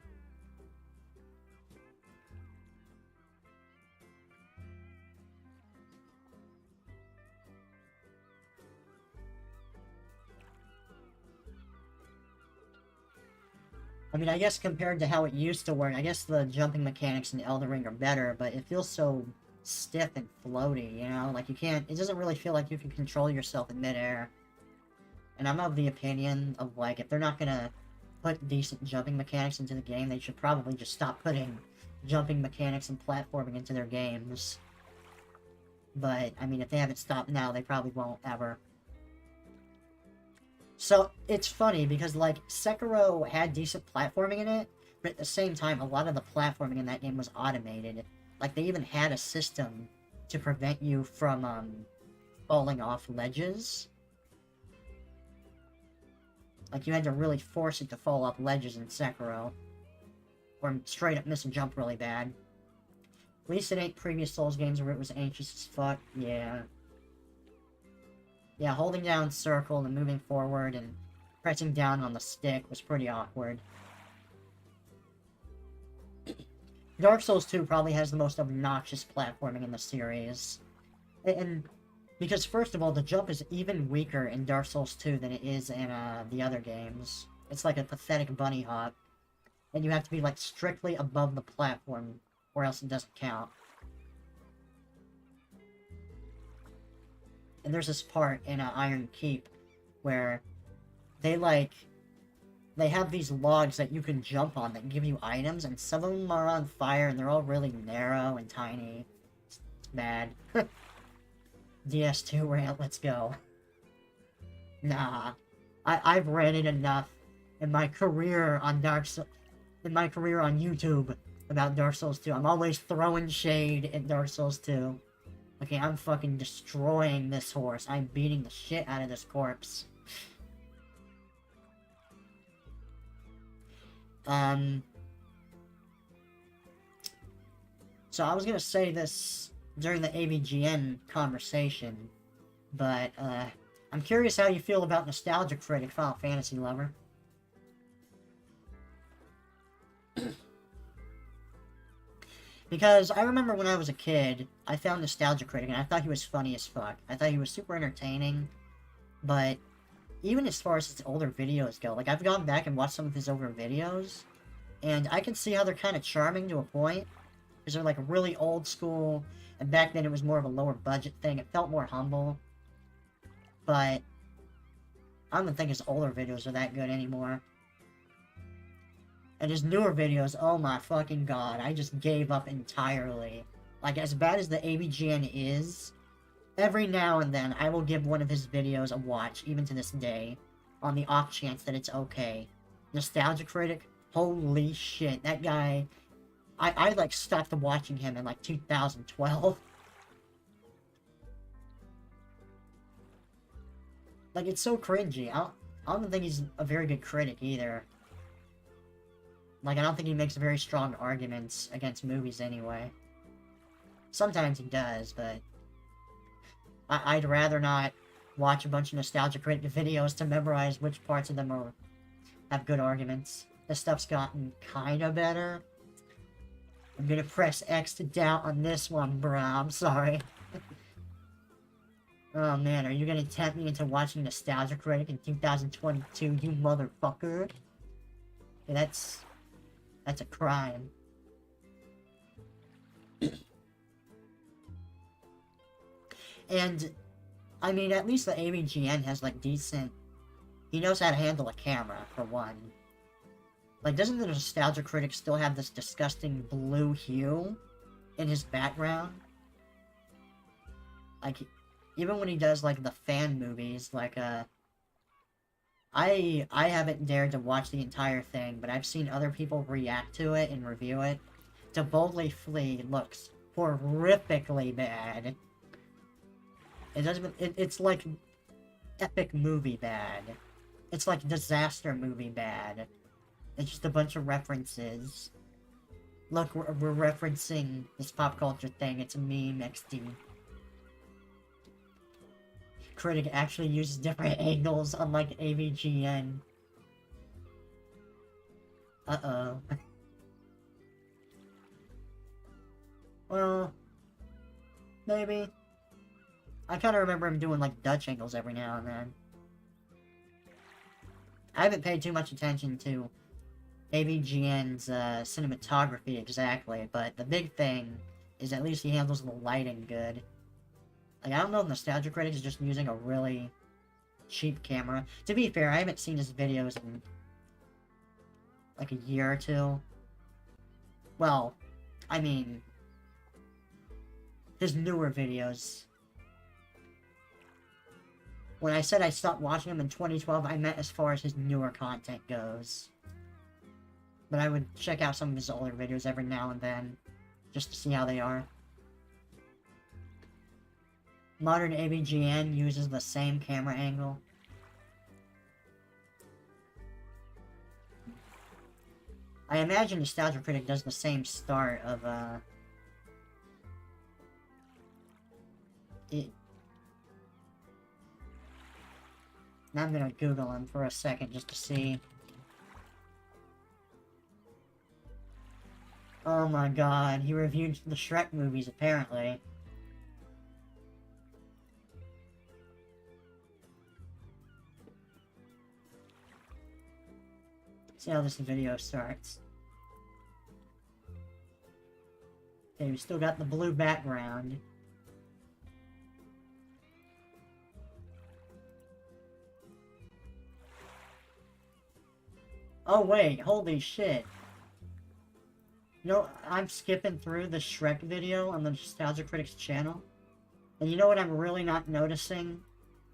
I mean, I guess compared to how it used to work, I guess the jumping mechanics in Elden Ring are better, but it feels so stiff and floaty, you know? Like, you can't... It doesn't really feel like you can control yourself in midair. And I'm of the opinion of, like, if they're not gonna put decent jumping mechanics into the game, they should probably just stop putting jumping mechanics and platforming into their games. But, I mean, if they haven't stopped now, they probably won't ever. So, it's funny, because, like, Sekiro had decent platforming in it, but at the same time, a lot of the platforming in that game was automated. Like, they even had a system to prevent you from, falling off ledges. Like, you had to really force it to fall off ledges in Sekiro. Or straight up miss a jump really bad. At least it ain't previous Souls games where it was anxious as fuck. Yeah. Yeah, holding down circle and moving forward and pressing down on the stick was pretty awkward. Dark Souls 2 probably has the most obnoxious platforming in the series. And because, first of all, the jump is even weaker in Dark Souls 2 than it is in the other games. It's like a pathetic bunny hop. And you have to be, like, strictly above the platform, or else it doesn't count. And there's this part in Iron Keep where they have these logs that you can jump on that give you items, and some of them are on fire, and they're all really narrow and tiny. It's bad. DS2 rant, let's go. Nah. I've read it enough in my career on YouTube about Dark Souls 2. I'm always throwing shade at Dark Souls 2. Okay, I'm fucking destroying this horse. I'm beating the shit out of this corpse. So I was gonna say this during the AVGN conversation, but, I'm curious how you feel about Nostalgia Critic, Final Fantasy lover. Because I remember when I was a kid, I found Nostalgia Critic, and I thought he was funny as fuck. I thought he was super entertaining, but even as far as his older videos go, like, I've gone back and watched some of his older videos, and I can see how they're kind of charming to a point, because they're, like, really old school, and back then it was more of a lower budget thing. It felt more humble, but I don't think his older videos are that good anymore. And his newer videos, oh my fucking god, I just gave up entirely. Like, as bad as the AVGN is, every now and then I will give one of his videos a watch, even to this day, on the off chance that it's okay. Nostalgia Critic, holy shit, that guy, I like, stopped watching him in, like, 2012. Like, it's so cringy. I don't think he's a very good critic, either. Like, I don't think he makes very strong arguments against movies anyway. Sometimes he does, but I'd rather not watch a bunch of Nostalgia Critic videos to memorize which parts of them have good arguments. This stuff's gotten kinda better. I'm gonna press X to doubt on this one, bruh. I'm sorry. Oh man, are you gonna tempt me into watching Nostalgia Critic in 2022, you motherfucker? Okay, that's a crime. And, I mean, at least the AVGN has, like, decent... He knows how to handle a camera, for one. Like, doesn't the Nostalgia Critic still have this disgusting blue hue in his background? Like, even when he does, like, the fan movies, like, I haven't dared to watch the entire thing, but I've seen other people react to it and review it. To Boldly Flee looks horrifically bad. It doesn't. It's like epic movie bad. It's like disaster movie bad. It's just a bunch of references. Look, we're referencing this pop culture thing. It's a meme, XD. Critic actually uses different angles, unlike AVGN. Uh-oh. Well, maybe. I kind of remember him doing, like, Dutch angles every now and then. I haven't paid too much attention to AVGN's cinematography exactly, but the big thing is at least he handles the lighting good. Like, I don't know if Nostalgia Critic is just using a really cheap camera. To be fair, I haven't seen his videos in, like, a year or two. Well, I mean, his newer videos. When I said I stopped watching him in 2012, I meant as far as his newer content goes. But I would check out some of his older videos every now and then, just to see how they are. Modern AVGN uses the same camera angle. I imagine Nostalgia Critic does the same start of, Now I'm gonna Google him for a second just to see. Oh my god, he reviewed the Shrek movies, apparently. See how this video starts. Okay, we still got the blue background. Oh wait, holy shit. You know, I'm skipping through the Shrek video on the Nostalgia Critics channel. And you know what I'm really not noticing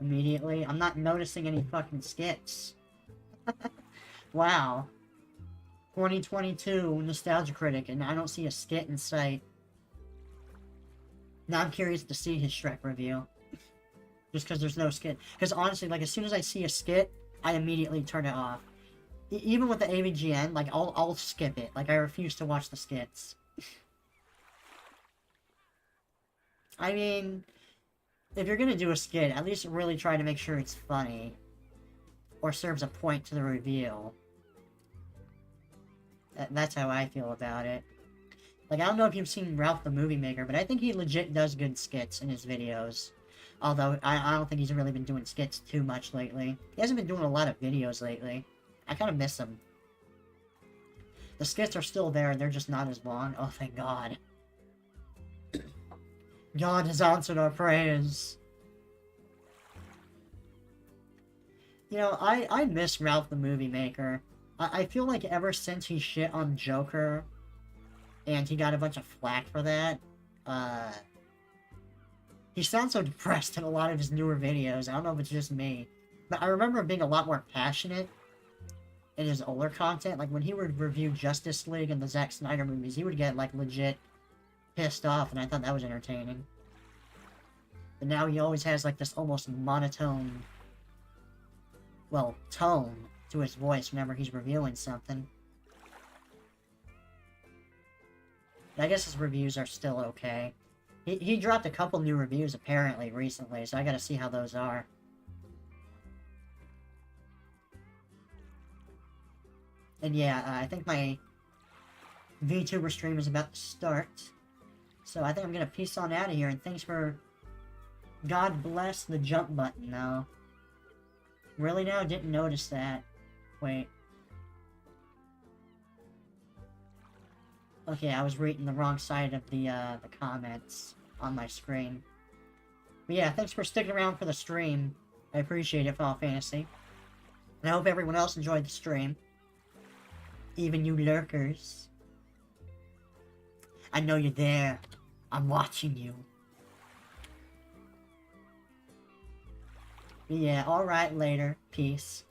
immediately? I'm not noticing any fucking skits. Wow. 2022 Nostalgia Critic, and I don't see a skit in sight. Now I'm curious to see his Shrek review. Just because there's no skit. Because honestly, like, as soon as I see a skit, I immediately turn it off. Even with the AVGN, like, I'll skip it. Like, I refuse to watch the skits. I mean, if you're gonna do a skit, at least really try to make sure it's funny. Or serves a point to the review. That's how I feel about it. Like, I don't know if you've seen Ralph the Movie Maker, but I think he legit does good skits in his videos. Although, I don't think he's really been doing skits too much lately. He hasn't been doing a lot of videos lately. I kind of miss him. The skits are still there, they're just not as long. Oh, thank God. God has answered our prayers. You know, I miss Ralph the Movie Maker. I feel like ever since he shit on Joker, and he got a bunch of flack for that, he sounds so depressed in a lot of his newer videos. I don't know if it's just me. But I remember him being a lot more passionate in his older content. Like, when he would review Justice League and the Zack Snyder movies, he would get, like, legit pissed off, and I thought that was entertaining. But now he always has, like, this almost monotone, well, tone to his voice whenever he's reviewing something. But I guess his reviews are still okay. He dropped a couple new reviews, apparently, recently, so I gotta see how those are. And yeah, I think my VTuber stream is about to start. So I think I'm gonna peace on out of here, and thanks for... God bless the jump button, though. Really now? Didn't notice that. Wait. Okay, I was reading the wrong side of the comments on my screen. But yeah, thanks for sticking around for the stream. I appreciate it, Final Fantasy. And I hope everyone else enjoyed the stream. Even you lurkers. I know you're there. I'm watching you. But yeah, alright, later. Peace.